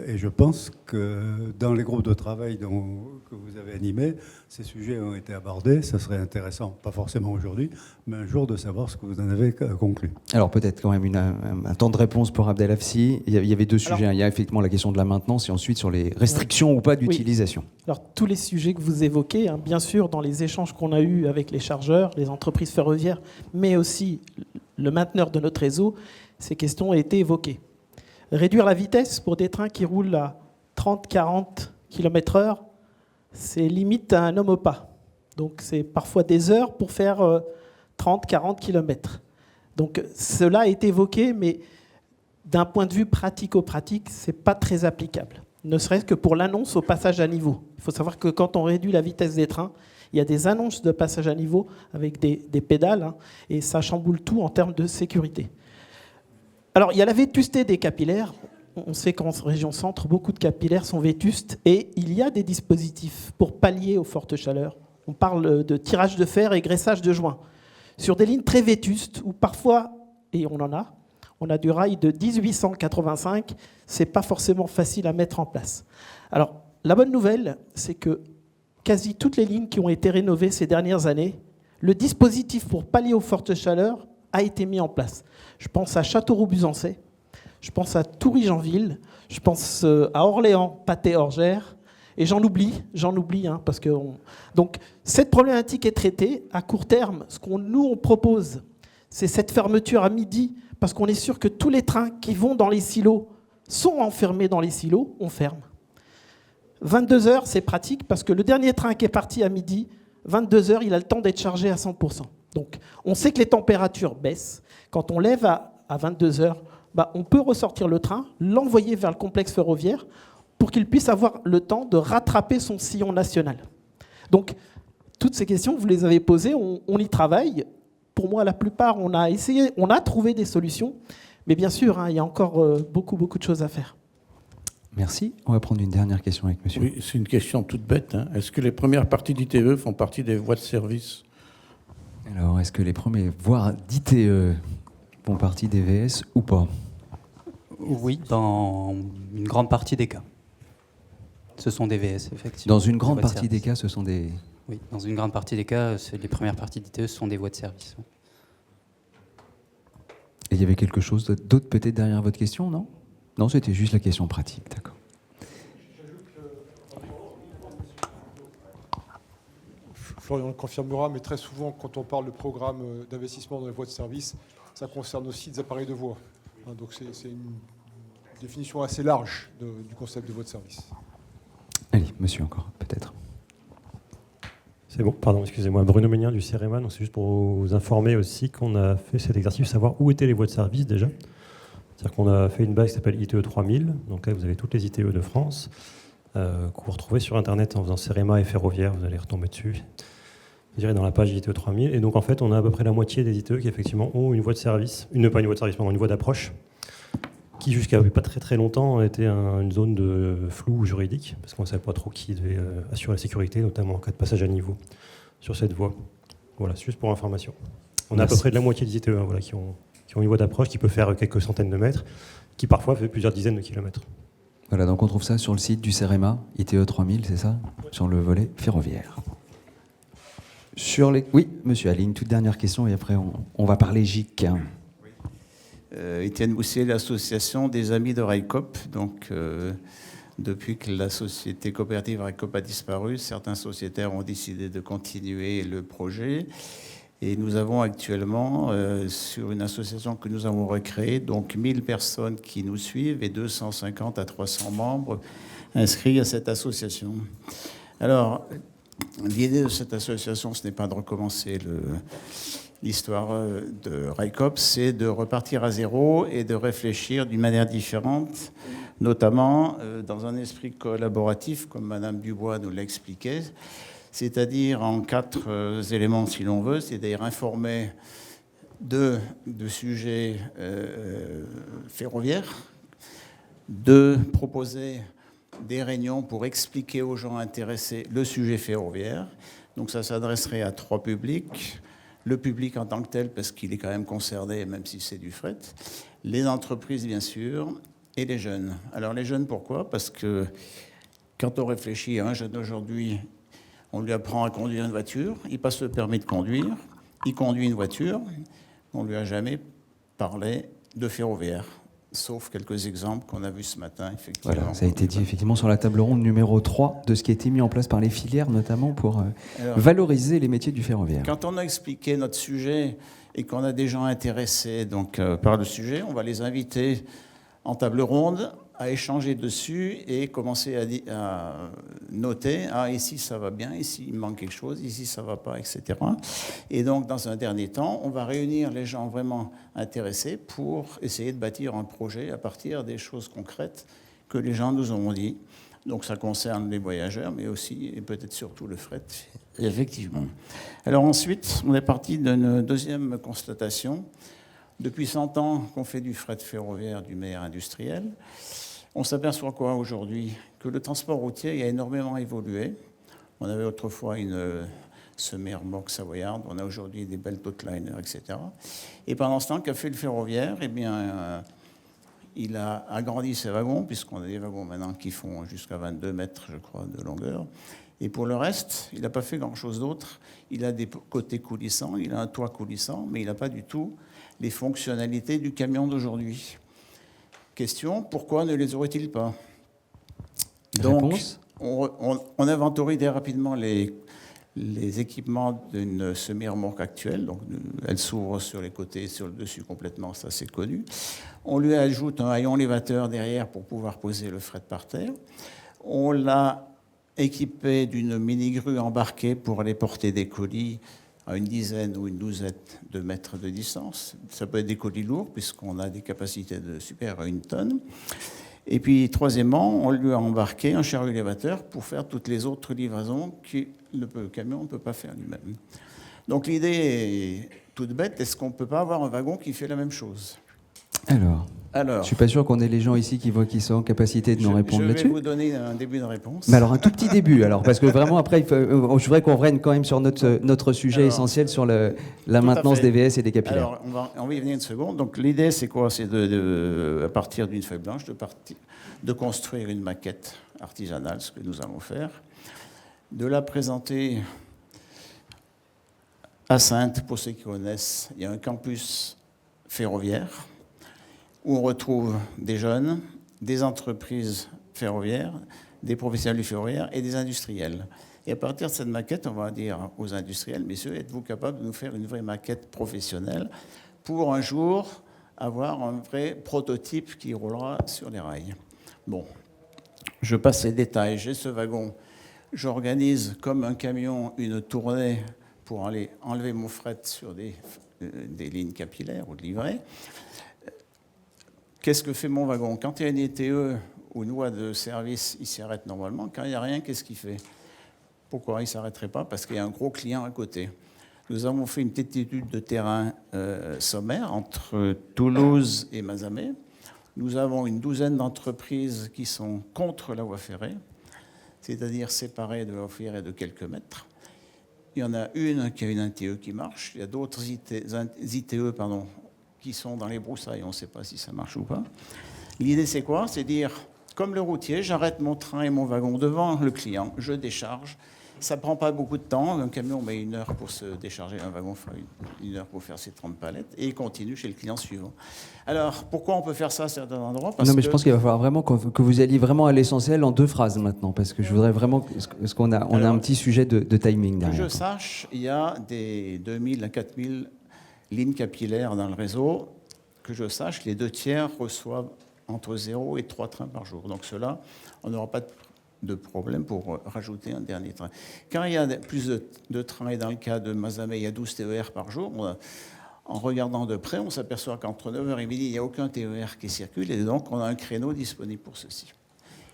et je pense que dans les groupes de travail que vous avez animés, ces sujets ont été abordés. Ça serait intéressant, pas forcément aujourd'hui, mais un jour de savoir ce que vous en avez conclu. Alors peut-être quand même un temps de réponse pour Abdel Hafsi. Il y avait 2 sujets. Il y a effectivement la question de la maintenance, et ensuite sur les restrictions ou pas d'utilisation. Oui. Alors tous les sujets que vous évoquez, bien sûr, dans les échanges qu'on a eus avec les chargeurs, les entreprises ferroviaires, mais aussi le mainteneur de notre réseau, ces questions ont été évoquées. Réduire la vitesse pour des trains qui roulent à 30-40 km/h, c'est limite à un homme au pas. Donc c'est parfois des heures pour faire 30-40 km. Donc cela est évoqué, mais d'un point de vue pratico-pratique, ce n'est pas très applicable. Ne serait-ce que pour l'annonce au passage à niveau. Il faut savoir que quand on réduit la vitesse des trains, il y a des annonces de passage à niveau avec des pédales, hein, et ça chamboule tout en termes de sécurité. Alors, il y a la vétusté des capillaires. On sait qu'en région centre, beaucoup de capillaires sont vétustes, et il y a des dispositifs pour pallier aux fortes chaleurs. On parle de tirage de fer et graissage de joints. Sur des lignes très vétustes, où parfois, et on a du rail de 1885, c'est pas forcément facile à mettre en place. Alors, la bonne nouvelle, c'est que quasi toutes les lignes qui ont été rénovées ces dernières années, le dispositif pour pallier aux fortes chaleurs a été mis en place. Je pense à Châteauroux-Buzançais, je pense à Toury-Janville, je pense à Orléans, Patay-Orgères, et j'en oublie, hein, parce que... Donc, cette problématique est traitée. À court terme, ce qu'on nous propose, c'est cette fermeture à midi, parce qu'on est sûr que tous les trains qui vont dans les silos sont enfermés dans les silos, on ferme. 22 heures, c'est pratique, parce que le dernier train qui est parti à midi, 22 heures, il a le temps d'être chargé à 100%. Donc, on sait que les températures baissent. Quand on lève à 22 heures, on peut ressortir le train, l'envoyer vers le complexe ferroviaire pour qu'il puisse avoir le temps de rattraper son sillon national. Donc, toutes ces questions, vous les avez posées, on y travaille. Pour moi, la plupart, on a essayé, on a trouvé des solutions. Mais bien sûr, hein, il y a encore beaucoup de choses à faire. Merci. On va prendre une dernière question avec monsieur. Oui, c'est une question toute bête, hein. Est-ce que les premières parties d'ITE font partie des voies de service? Alors, est-ce que les premiers voies d'ITE font partie des VS ou pas? Oui, dans une grande partie des cas. Ce sont des VS, effectivement. Dans une grande partie des cas, ce sont des... Oui, dans une grande partie des cas, les premières parties d'ITE, ce sont des voies de service. Et il y avait quelque chose d'autre peut-être derrière votre question, non? Non, c'était juste la question pratique, d'accord. Florian le confirmera, mais très souvent, quand on parle de programme d'investissement dans les voies de service, ça concerne aussi des appareils de voie. Donc c'est une définition assez large du concept de voie de service. Allez, monsieur encore, peut-être. C'est bon, pardon, excusez-moi. Bruno Ménien du CEREMA. Donc c'est juste pour vous informer aussi qu'on a fait cet exercice, savoir où étaient les voies de service déjà. C'est-à-dire qu'on a fait une base qui s'appelle ITE 3000. Donc là, vous avez toutes les ITE de France, que vous retrouvez sur Internet en faisant CEREMA et ferroviaire. Vous allez retomber dessus. Vous irez dans la page ITE 3000. Et donc en fait, on a à peu près la moitié des ITE qui effectivement ont une voie de service, pas une voie de service, pardon, une voie d'approche, qui jusqu'à pas très longtemps était une zone de flou juridique, parce qu'on ne savait pas trop qui devait assurer la sécurité, notamment en cas de passage à niveau sur cette voie. Voilà, c'est juste pour information. On a à peu près de la moitié des ITE voilà, qui ont une voie d'approche qui peut faire quelques centaines de mètres, qui parfois fait plusieurs dizaines de kilomètres. Voilà, donc on trouve ça sur le site du CEREMA, ITE 3000, c'est ça? Sur le volet ferroviaire. Oui, monsieur Ali, une toute dernière question et après on va parler GIC. Étienne Boussier, l'association des Amis de Railcoop. Donc, depuis que la société coopérative Railcoop a disparu, certains sociétaires ont décidé de continuer le projet. Et nous avons actuellement, sur une association que nous avons recréée, donc 1000 personnes qui nous suivent et 250 à 300 membres inscrits à cette association. Alors, l'idée de cette association, ce n'est pas de recommencer l'histoire de Railcoop, c'est de repartir à zéro et de réfléchir d'une manière différente, notamment dans un esprit collaboratif, comme Madame Dubois nous l'expliquait, c'est-à-dire en 4 éléments, si l'on veut, c'est-à-dire informer de sujets ferroviaires, de proposer des réunions pour expliquer aux gens intéressés le sujet ferroviaire. Donc ça s'adresserait à 3 publics. Le public en tant que tel, parce qu'il est quand même concerné, même si c'est du fret. Les entreprises, bien sûr, et les jeunes. Alors les jeunes, pourquoi? Parce que quand on réfléchit à un jeune aujourd'hui, on lui apprend à conduire une voiture, il passe le permis de conduire, il conduit une voiture, on ne lui a jamais parlé de ferroviaire. Sauf quelques exemples qu'on a vus ce matin, effectivement. Voilà, ça a été dit effectivement sur la table ronde numéro 3 de ce qui a été mis en place par les filières, notamment pour valoriser les métiers du ferroviaire. Quand on a expliqué notre sujet et qu'on a des gens intéressés donc, par le sujet, on va les inviter en table ronde à échanger dessus et commencer à noter, ah, ici ça va bien, ici il manque quelque chose, ici ça va pas, etc. Et donc, dans un dernier temps, on va réunir les gens vraiment intéressés pour essayer de bâtir un projet à partir des choses concrètes que les gens nous ont dit. Donc, ça concerne les voyageurs, mais aussi, et peut-être surtout, le fret, effectivement. Alors ensuite, on est parti d'une deuxième constatation. Depuis 100 ans qu'on fait du fret ferroviaire du meilleur industriel, on s'aperçoit quoi aujourd'hui? Que le transport routier a énormément évolué. On avait autrefois une semi-remorque savoyarde, on a aujourd'hui des belt outliners, etc. Et pendant ce temps, qu'a fait le ferroviaire? Eh bien, il a agrandi ses wagons, puisqu'on a des wagons maintenant qui font jusqu'à 22 mètres, je crois, de longueur. Et pour le reste, il n'a pas fait grand-chose d'autre. Il a des côtés coulissants, il a un toit coulissant, mais il n'a pas du tout les fonctionnalités du camion d'aujourd'hui. Question, pourquoi ne les aurait-il pas? Donc, on inventorie très rapidement les équipements d'une semi-remorque actuelle. Donc, elle s'ouvre sur les côtés et sur le dessus complètement, ça c'est connu. On lui ajoute un haillon élévateur derrière pour pouvoir poser le fret par terre. On l'a équipé d'une mini-grue embarquée pour aller porter des colis à une dizaine ou une douzaine de mètres de distance. Ça peut être des colis lourds, puisqu'on a des capacités de supérieures à 1 tonne. Et puis, troisièmement, on lui a embarqué un chariot élévateur pour faire toutes les autres livraisons que le camion ne peut pas faire lui-même. Donc, l'idée est toute bête. Est-ce qu'on ne peut pas avoir un wagon qui fait la même chose? Alors, je ne suis pas sûr qu'on ait les gens ici qui sont en capacité de nous répondre là-dessus. Je vais vous donner un début de réponse. Mais alors, un tout petit début, alors, parce que vraiment, après, je voudrais qu'on revienne quand même sur notre sujet essentiel, sur la maintenance des VS et des capillaires. Alors, on va y venir une seconde. Donc, l'idée, c'est quoi? C'est à partir d'une feuille blanche, de construire une maquette artisanale, ce que nous allons faire, de la présenter à Saintes, pour ceux qui connaissent. Il y a un campus ferroviaire, où on retrouve des jeunes, des entreprises ferroviaires, des professionnels du ferroviaire et des industriels. Et à partir de cette maquette, on va dire aux industriels, messieurs, êtes-vous capables de nous faire une vraie maquette professionnelle pour un jour avoir un vrai prototype qui roulera sur les rails? Bon, je passe les détails. J'ai ce wagon. J'organise comme un camion une tournée pour aller enlever mon fret sur des lignes capillaires ou de livret. Qu'est-ce que fait mon wagon? Quand il y a une ETE ou une loi de service, il s'arrête normalement. Quand il n'y a rien, qu'est-ce qu'il fait? Pourquoi il ne s'arrêterait pas? Parce qu'il y a un gros client à côté. Nous avons fait une petite étude de terrain sommaire entre Toulouse et Mazamet. Nous avons une douzaine d'entreprises qui sont contre la voie ferrée, c'est-à-dire séparées de la voie ferrée de quelques mètres. Il y en a une qui a une ITE qui marche. Il y a d'autres ITE qui sont dans les broussailles. On ne sait pas si ça marche ou pas. L'idée, c'est quoi? C'est dire, comme le routier, j'arrête mon train et mon wagon devant le client, je décharge. Ça ne prend pas beaucoup de temps. Un camion met 1 heure pour se décharger, un wagon fera 1 heure pour faire ses 30 palettes, et il continue chez le client suivant. Alors, pourquoi on peut faire ça à certains endroits? Non, mais je pense qu'il va falloir vraiment que vous alliez vraiment à l'essentiel en 2 phrases maintenant, parce que je voudrais vraiment... Parce qu'on a un petit sujet de timing derrière. Que je sache, il y a des 2000 à 4000 lignes capillaires dans le réseau. Que je sache, les 2 tiers reçoivent entre 0 et 3 trains par jour. Donc cela, on n'aura pas de problème pour rajouter un dernier train. Quand il y a plus de trains, et dans le cas de Mazamet, il y a 12 TER par jour, en regardant de près, on s'aperçoit qu'entre 9h et midi, il n'y a aucun TER qui circule, et donc on a un créneau disponible pour ceci.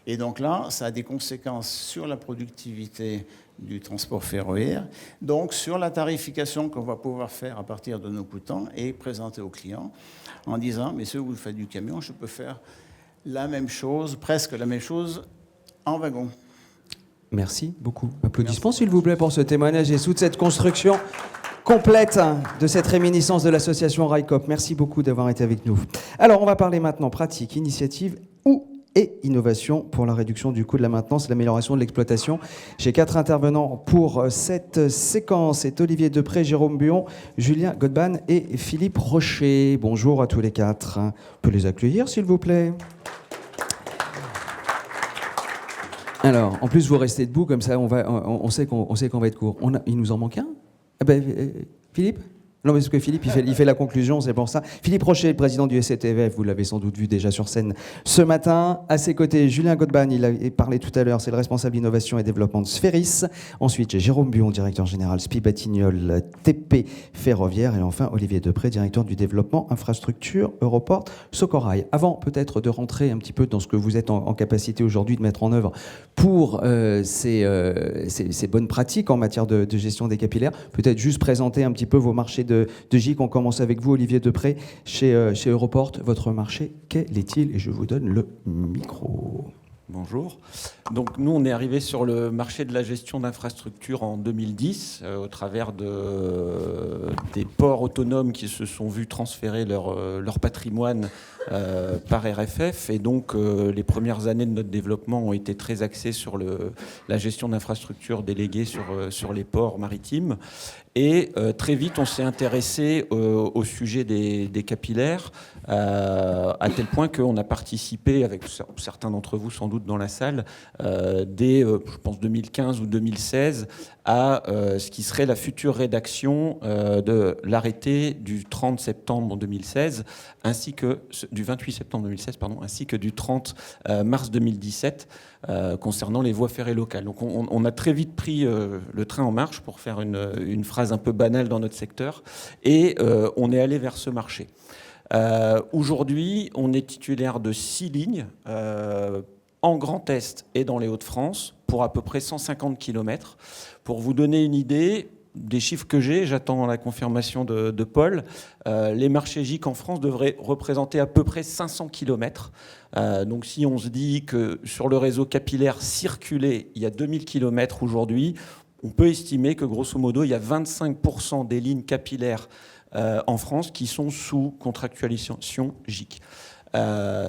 Et donc là, ça a des conséquences sur la productivité du transport ferroviaire, donc sur la tarification qu'on va pouvoir faire à partir de nos coûtants et présenter aux clients en disant, messieurs, vous faites du camion, je peux faire la même chose, presque la même chose, en wagon. Merci beaucoup. Applaudissements, s'il vous plaît, pour ce témoignage et toute cette construction complète de cette réminiscence de l'association RAICOP. Merci beaucoup d'avoir été avec nous. Alors, on va parler maintenant pratique, initiative et innovation pour la réduction du coût de la maintenance et l'amélioration de l'exploitation. J'ai 4 intervenants pour cette séquence. C'est Olivier Depré, Jérôme Buon, Julien Godban et Philippe Rocher. Bonjour à tous les 4. On peut les accueillir, s'il vous plaît. Alors, en plus, vous restez debout, comme ça, on sait qu'on va être court. Il nous en manque un? Philippe? Non, mais parce que Philippe, il fait la conclusion, c'est pour ça. Philippe Rocher, président du SCTVF, vous l'avez sans doute vu déjà sur scène ce matin. À ses côtés, Julien Godban, il a parlé tout à l'heure, c'est le responsable innovation et développement de Sphéris. Ensuite, j'ai Jérôme Buon, directeur général SPI Batignolles TP Ferroviaire. Et enfin, Olivier Depré, directeur du développement infrastructure Europort Socorail. Avant peut-être de rentrer un petit peu dans ce que vous êtes en capacité aujourd'hui de mettre en œuvre pour ces bonnes pratiques en matière de gestion des capillaires, peut-être juste présenter un petit peu vos marchés de GIC. On commence avec vous, Olivier Depré, chez Europort. Votre marché, quel est-il? Et je vous donne le micro. Bonjour. Donc nous, on est arrivé sur le marché de la gestion d'infrastructures en 2010 au travers des ports autonomes qui se sont vus transférer leur patrimoine par RFF. Et donc les premières années de notre développement ont été très axées sur la gestion d'infrastructures déléguées sur les ports maritimes. Et très vite, on s'est intéressé au sujet des capillaires, à tel point qu'on a participé, avec certains d'entre vous sans doute dans la salle, dès, je pense, 2015 ou 2016, à ce qui serait la future rédaction de l'arrêté du 30 septembre 2016, ainsi que du 28 septembre 2016, pardon, ainsi que du 30 mars 2017, concernant les voies ferrées locales. Donc on a très vite pris le train en marche, pour faire une phrase un peu banale dans notre secteur, et on est allé vers ce marché. Aujourd'hui, on est titulaire de 6 lignes en Grand Est et dans les Hauts-de-France pour à peu près 150 km. Pour vous donner une idée des chiffres que j'ai, j'attends la confirmation de Paul, les marchés GIC en France devraient représenter à peu près 500 km. Donc si on se dit que sur le réseau capillaire circulé, il y a 2000 km aujourd'hui, on peut estimer que grosso modo, il y a 25% des lignes capillaires en France qui sont sous contractualisation GIC.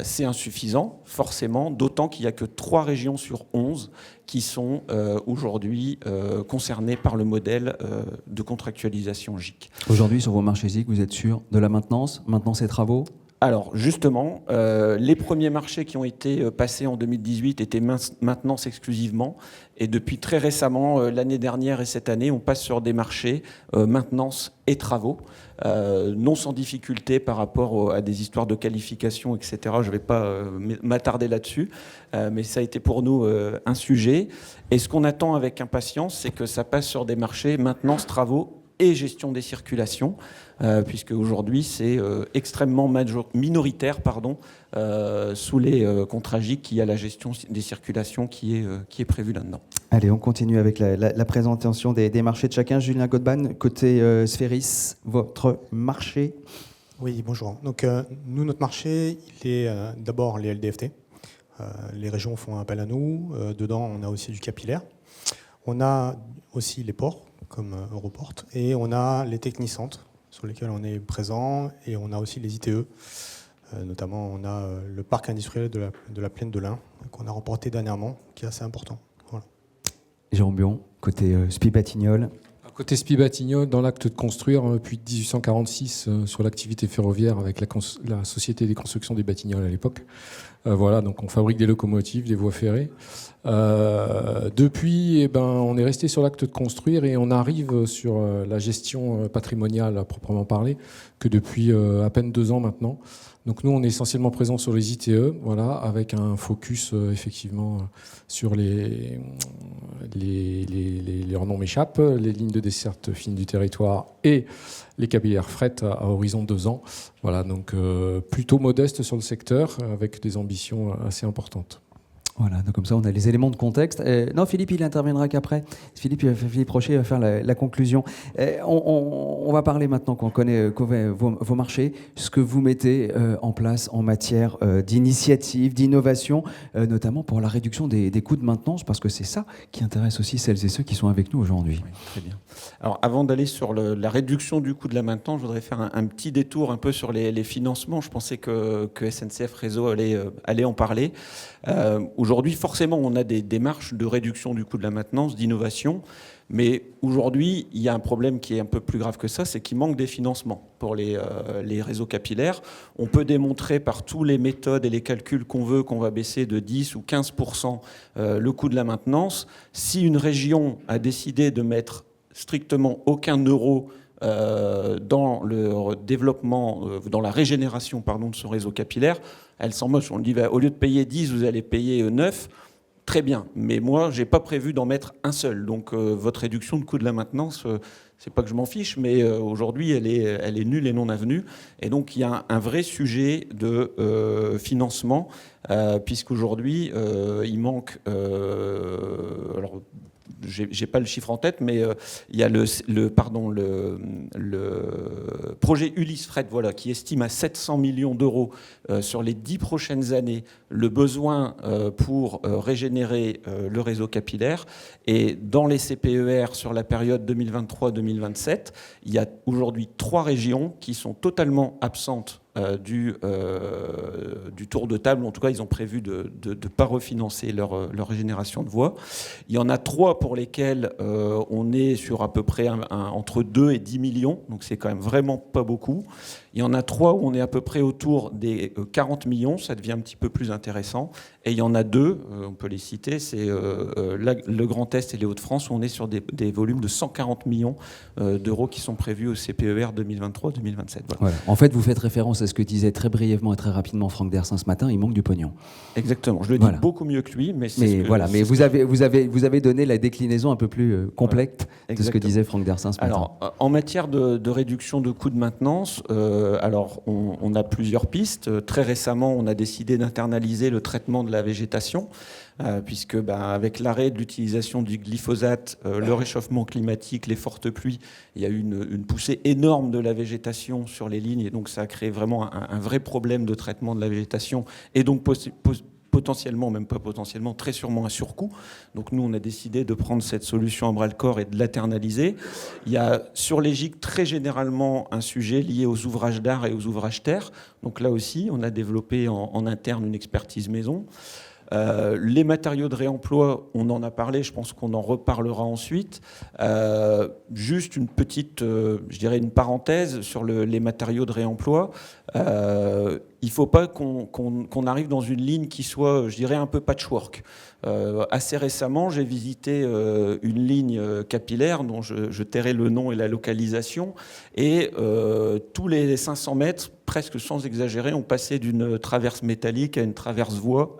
C'est insuffisant, forcément, d'autant qu'il n'y a que 3 régions sur 11 qui sont aujourd'hui concernées par le modèle de contractualisation GIC. Aujourd'hui, sur vos marchés GIC, vous êtes sûr de la maintenance et travaux? Alors justement, les premiers marchés qui ont été passés en 2018 étaient maintenance exclusivement, et depuis très récemment, l'année dernière et cette année, on passe sur des marchés maintenance et travaux, non sans difficulté par rapport à des histoires de qualification, etc. Je ne vais pas m'attarder là-dessus, mais ça a été pour nous un sujet. Et ce qu'on attend avec impatience, c'est que ça passe sur des marchés maintenance, travaux et gestion des circulations, puisque aujourd'hui c'est extrêmement minoritaire sous les contrats GIC, qu'il y a la gestion des circulations qui est prévue là-dedans. Allez, on continue avec la présentation des marchés de chacun. Julien Godban, côté Sphéris, votre marché. Oui, bonjour. Donc nous, notre marché, il est d'abord les LDFT. Les régions font appel à nous. Dedans, on a aussi du capillaire. On a aussi les ports, comme Europort, et on a les technicentres sur lesquels on est présent, et on a aussi les ITE. Notamment, on a le parc industriel de la plaine de l'Ain qu'on a remporté dernièrement, qui est assez important. Voilà. Jérôme Buon, côté SPI Batignolles. Côté SPI Batignolles, dans l'acte de construire depuis 1846 sur l'activité ferroviaire avec la Société des constructions des Batignolles à l'époque. Voilà, donc on fabrique des locomotives, des voies ferrées. Depuis, on est resté sur l'acte de construire, et on arrive sur la gestion patrimoniale à proprement parler que depuis à peine 2 ans maintenant. Donc nous, on est essentiellement présents sur les ITE, voilà, avec un focus effectivement sur les leurs noms m'échappent, les lignes de desserte fine du territoire et les capillaires fret à horizon 2 ans. Voilà, donc plutôt modeste sur le secteur, avec des ambitions assez importantes. Voilà, donc comme ça on a les éléments de contexte. Non, Philippe, il interviendra qu'après. Philippe Rocher va faire la conclusion. On va parler maintenant qu'on connaît vos marchés, ce que vous mettez en place en matière d'initiative, d'innovation, notamment pour la réduction des coûts de maintenance, parce que c'est ça qui intéresse aussi celles et ceux qui sont avec nous aujourd'hui. Oui, très bien. Alors avant d'aller sur la réduction du coût de la maintenance, je voudrais faire un petit détour un peu sur les financements. Je pensais que SNCF Réseau allait en parler. Aujourd'hui, forcément, on a des démarches de réduction du coût de la maintenance, d'innovation, mais aujourd'hui, il y a un problème qui est un peu plus grave que ça, c'est qu'il manque des financements pour les réseaux capillaires. On peut démontrer par toutes les méthodes et les calculs qu'on veut qu'on va baisser de 10 ou 15% le coût de la maintenance. Si une région a décidé de mettre strictement aucun euro dans le développement, dans la régénération de son réseau capillaire, elle s'en moche. On lui dit, au lieu de payer 10, vous allez payer 9. Très bien, mais moi, je n'ai pas prévu d'en mettre un seul. Donc, votre réduction de coût de la maintenance, c'est pas que je m'en fiche, mais aujourd'hui, elle est nulle et non avenue. Et donc, il y a un vrai sujet de financement, puisqu'aujourd'hui, il manque... alors, j'ai pas le chiffre en tête, mais il y a le projet Ulysse Fret, voilà, qui estime à 700 millions d'euros sur les 10 prochaines années le besoin pour régénérer le réseau capillaire. Et dans les CPER sur la période 2023-2027, il y a aujourd'hui 3 régions qui sont totalement absentes du tour de table. En tout cas, ils ont prévu de ne pas refinancer leur régénération de voies. Il y en a 3 pour lesquels on est sur à peu près entre 2 et 10 millions, donc c'est quand même vraiment pas beaucoup. Il y en a 3 où on est à peu près autour des 40 millions, ça devient un petit peu plus intéressant. Et il y en a 2, on peut les citer, c'est le Grand Est et les Hauts-de-France, où on est sur des volumes de 140 millions d'euros qui sont prévus au CPER 2023-2027. Voilà. Voilà. En fait, vous faites référence à ce que disait très brièvement et très rapidement Franck Dersin ce matin, il manque du pognon. Exactement, je le dis beaucoup mieux que lui, mais mais vous avez donné la déclinaison un peu plus complète de ce que disait Franck Dersin ce matin. Alors, en matière de réduction de coûts de maintenance, on a plusieurs pistes. Très récemment, on a décidé d'internaliser le traitement de la végétation, puisque avec l'arrêt de l'utilisation du glyphosate, le réchauffement climatique, les fortes pluies, il y a eu une poussée énorme de la végétation sur les lignes, et donc ça a créé vraiment un vrai problème de traitement de la végétation, et donc potentiellement, même pas potentiellement, très sûrement un surcoût. Donc nous, on a décidé de prendre cette solution à bras-le-corps et de l'internaliser. Il y a sur les gîtes très généralement un sujet lié aux ouvrages d'art et aux ouvrages terre. Donc là aussi, on a développé en interne une expertise maison. Les matériaux de réemploi, on en a parlé, je pense qu'on en reparlera ensuite. Juste une petite, je dirais une parenthèse sur les matériaux de réemploi. Il ne faut pas qu'on arrive dans une ligne qui soit, je dirais, un peu patchwork. Assez récemment, j'ai visité une ligne capillaire dont je tairai le nom et la localisation. Et tous les 500 mètres, presque sans exagérer, on passait d'une traverse métallique à une traverse bois,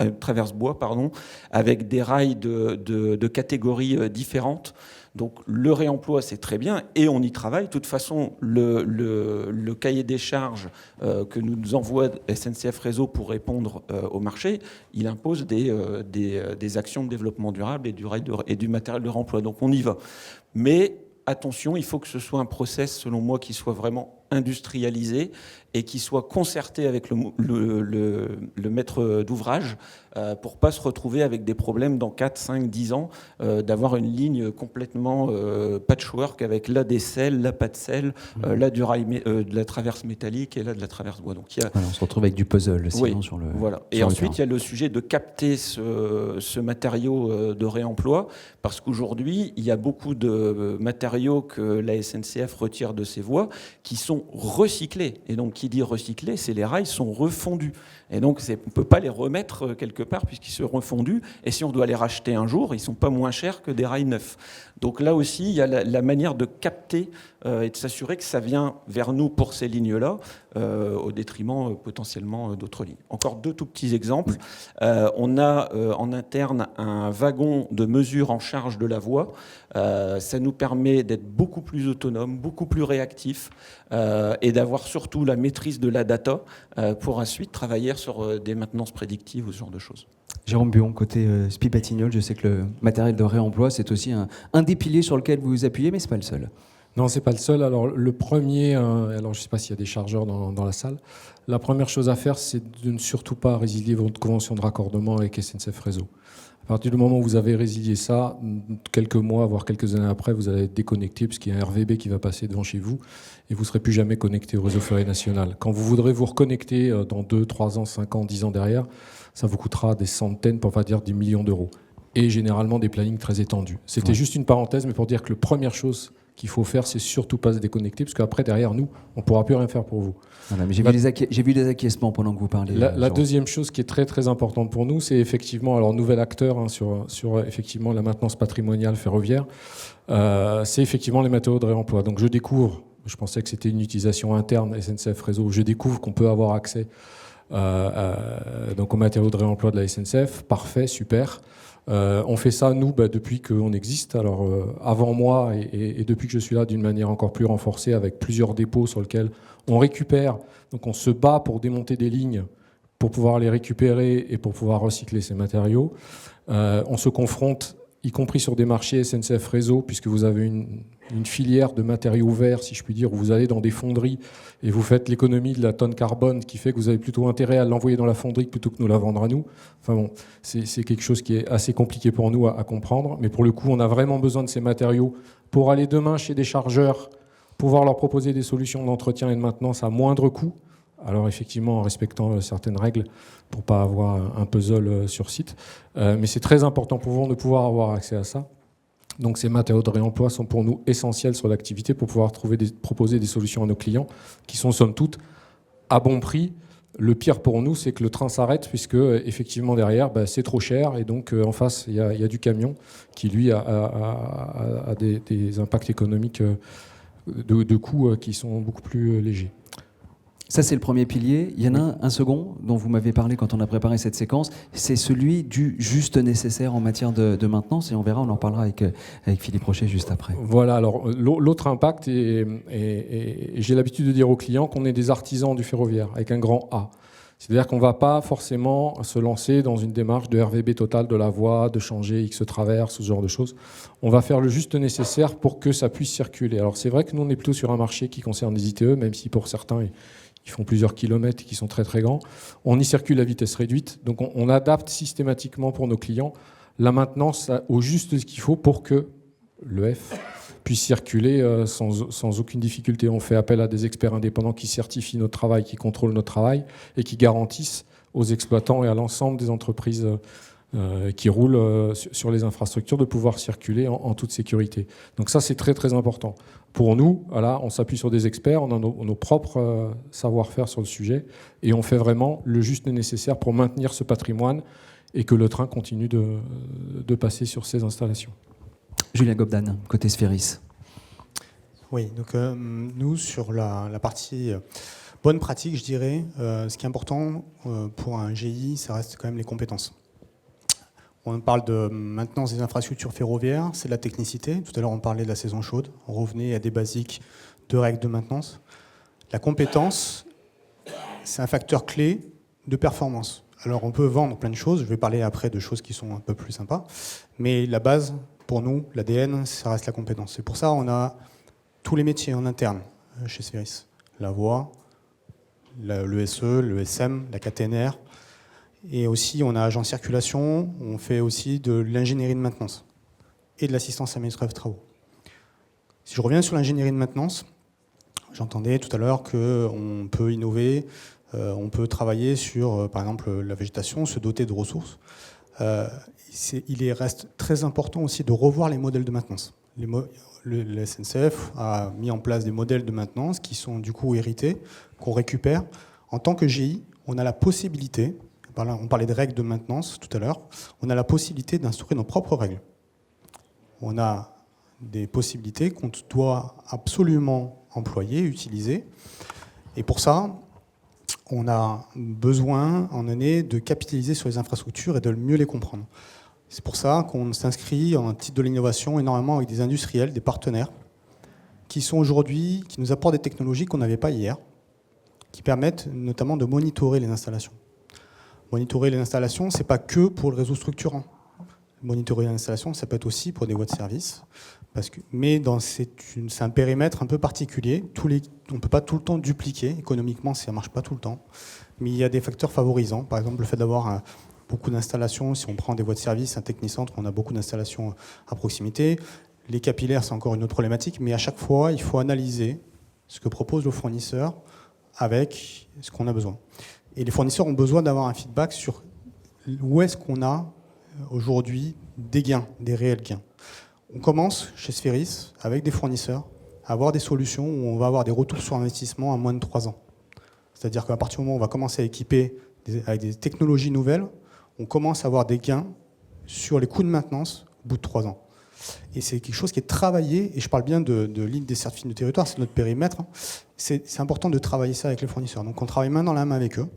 avec des rails de catégories différentes. Donc le réemploi, c'est très bien et on y travaille. De toute façon, le cahier des charges que nous envoie SNCF Réseau pour répondre au marché, il impose des actions de développement durable et du matériel de réemploi. Donc on y va. Mais attention, il faut que ce soit un process, selon moi, qui soit vraiment industrialisé et qui soit concerté avec le maître d'ouvrage pour ne pas se retrouver avec des problèmes dans 4, 5, 10 ans, d'avoir une ligne complètement patchwork avec là des selles, là pas de selles, là du rail, de la traverse métallique et là de la traverse bois. Donc, on se retrouve avec du puzzle sinon sur le voilà. Et sur ensuite, il y a le sujet de capter ce matériau de réemploi, parce qu'aujourd'hui, il y a beaucoup de matériaux que la SNCF retire de ses voies qui sont recyclés. Et donc, qui dit recyclé, c'est les rails sont refondus. Et donc, on ne peut pas les remettre quelque part puisqu'ils sont refondus. Et si on doit les racheter un jour, ils ne sont pas moins chers que des rails neufs. Donc là aussi, il y a la manière de capter et de s'assurer que ça vient vers nous pour ces lignes-là, au détriment potentiellement d'autres lignes. Encore 2 tout petits exemples. On a en interne un wagon de mesure en charge de la voie. Ça nous permet d'être beaucoup plus autonome, beaucoup plus réactif et d'avoir surtout la maîtrise de la data pour ensuite travailler sur des maintenances prédictives ou ce genre de choses. Jérôme Buon, côté SPI Batignolles, je sais que le matériel de réemploi, c'est aussi un des piliers sur lequel vous vous appuyez, mais ce n'est pas le seul. Non, c'est pas le seul. Alors le premier, alors je ne sais pas s'il y a des chargeurs dans la salle. La première chose à faire, c'est de ne surtout pas résilier votre convention de raccordement avec SNCF Réseau. À partir du moment où vous avez résilié ça, quelques mois, voire quelques années après, vous allez être déconnecté puisqu'il y a un RVB qui va passer devant chez vous et vous ne serez plus jamais connecté au réseau ferré national. Quand vous voudrez vous reconnecter dans 2, 3 ans, 5 ans, 10 ans derrière, ça vous coûtera des centaines, pour pas dire des millions d'euros. Et généralement des plannings très étendus. C'était juste une parenthèse, mais pour dire que la première chose qu'il faut faire, c'est surtout pas se déconnecter, parce qu'après, derrière nous, on ne pourra plus rien faire pour vous. Voilà, mais j'ai vu des acquiescements pendant que vous parlez. La deuxième chose qui est très très importante pour nous, c'est effectivement, alors nouvel acteur sur effectivement la maintenance patrimoniale ferroviaire, c'est effectivement les matériaux de réemploi. Donc je découvre, je pensais que c'était une utilisation interne SNCF Réseau, je découvre qu'on peut avoir accès donc aux matériaux de réemploi de la SNCF, parfait, super. On fait ça, nous, depuis qu'on existe. Alors, avant moi et depuis que je suis là, d'une manière encore plus renforcée, avec plusieurs dépôts sur lesquels on récupère. Donc, on se bat pour démonter des lignes, pour pouvoir les récupérer et pour pouvoir recycler ces matériaux. On se confronte, y compris sur des marchés SNCF Réseau, puisque vous avez une filière de matériaux verts, si je puis dire, où vous allez dans des fonderies et vous faites l'économie de la tonne carbone, qui fait que vous avez plutôt intérêt à l'envoyer dans la fonderie plutôt que nous la vendre à nous. Enfin bon, c'est quelque chose qui est assez compliqué pour nous à comprendre, mais pour le coup, on a vraiment besoin de ces matériaux pour aller demain chez des chargeurs, pouvoir leur proposer des solutions d'entretien et de maintenance à moindre coût. Alors effectivement, en respectant certaines règles pour ne pas avoir un puzzle sur site. Mais c'est très important pour vous de pouvoir avoir accès à ça. Donc ces matériaux de réemploi sont pour nous essentiels sur l'activité pour pouvoir proposer des solutions à nos clients qui sont somme toute à bon prix. Le pire pour nous, c'est que le train s'arrête puisque effectivement derrière, c'est trop cher et donc en face, il y a du camion qui lui a des impacts économiques de coûts qui sont beaucoup plus légers. Ça, c'est le premier pilier. Il y en a un second dont vous m'avez parlé quand on a préparé cette séquence. C'est celui du juste nécessaire en matière de maintenance. Et on verra, on en parlera avec Philippe Rocher juste après. Voilà, alors l'autre impact, et j'ai l'habitude de dire aux clients qu'on est des artisans du ferroviaire, avec un grand A. C'est-à-dire qu'on ne va pas forcément se lancer dans une démarche de RVB totale de la voie, de changer X traverse, ce genre de choses. On va faire le juste nécessaire pour que ça puisse circuler. Alors c'est vrai que nous, on est plutôt sur un marché qui concerne les ITE, même si pour certains... Ils font plusieurs kilomètres et qui sont très très grands. On y circule à vitesse réduite. Donc on adapte systématiquement pour nos clients la maintenance au juste ce qu'il faut pour que le F puisse circuler sans aucune difficulté. On fait appel à des experts indépendants qui certifient notre travail, qui contrôlent notre travail et qui garantissent aux exploitants et à l'ensemble des entreprises qui roulent sur les infrastructures de pouvoir circuler en toute sécurité. Donc ça, c'est très très important. Pour nous, voilà, on s'appuie sur des experts, on a nos propres savoir-faire sur le sujet et on fait vraiment le juste nécessaire pour maintenir ce patrimoine et que le train continue de passer sur ces installations. Julien Gobdan, côté Sphéris. Oui, donc nous, sur la partie bonne pratique, je dirais, ce qui est important pour un GI, ça reste quand même les compétences. On parle de maintenance des infrastructures ferroviaires, c'est de la technicité. Tout à l'heure, on parlait de la saison chaude. On revenait à des basiques de règles de maintenance. La compétence, c'est un facteur clé de performance. Alors, on peut vendre plein de choses. Je vais parler après de choses qui sont un peu plus sympas. Mais la base, pour nous, l'ADN, ça reste la compétence. C'est pour ça qu'on a tous les métiers en interne chez Sphéris. La voie, le SE, le SM, la caténaire. Et aussi, on a agent circulation, on fait aussi de l'ingénierie de maintenance et de l'assistance administrative de travaux. Si je reviens sur l'ingénierie de maintenance, j'entendais tout à l'heure qu'on peut innover, on peut travailler sur, par exemple, la végétation, se doter de ressources. Il reste très important aussi de revoir les modèles de maintenance. Le SNCF a mis en place des modèles de maintenance qui sont du coup hérités, qu'on récupère. En tant que GI, on a la possibilité... On parlait de règles de maintenance tout à l'heure. On a la possibilité d'instaurer nos propres règles. On a des possibilités qu'on doit absolument employer, utiliser. Et pour ça, on a besoin en année de capitaliser sur les infrastructures et de mieux les comprendre. C'est pour ça qu'on s'inscrit en titre de l'innovation énormément avec des industriels, des partenaires, qui sont aujourd'hui, qui nous apportent des technologies qu'on n'avait pas hier, qui permettent notamment de monitorer les installations. Monitorer les installations, ce n'est pas que pour le réseau structurant. Monitorer l'installation, ça peut être aussi pour des voies de service. Mais c'est un périmètre un peu particulier. On ne peut pas tout le temps dupliquer. Économiquement, ça ne marche pas tout le temps. Mais il y a des facteurs favorisants. Par exemple, le fait d'avoir beaucoup d'installations. Si on prend des voies de service, un technicentre, on a beaucoup d'installations à proximité. Les capillaires, c'est encore une autre problématique. Mais à chaque fois, il faut analyser ce que propose le fournisseur avec ce qu'on a besoin. Et les fournisseurs ont besoin d'avoir un feedback sur où est-ce qu'on a aujourd'hui des gains, des réels gains. On commence chez Sphéris avec des fournisseurs à avoir des solutions où on va avoir des retours sur investissement à moins de 3 ans. C'est-à-dire qu'à partir du moment où on va commencer à équiper avec des technologies nouvelles, on commence à avoir des gains sur les coûts de maintenance au bout de 3 ans. Et c'est quelque chose qui est travaillé, et je parle bien de ligne des certificats de territoire, c'est notre périmètre. C'est important de travailler ça avec les fournisseurs. Donc on travaille main dans la main avec eux.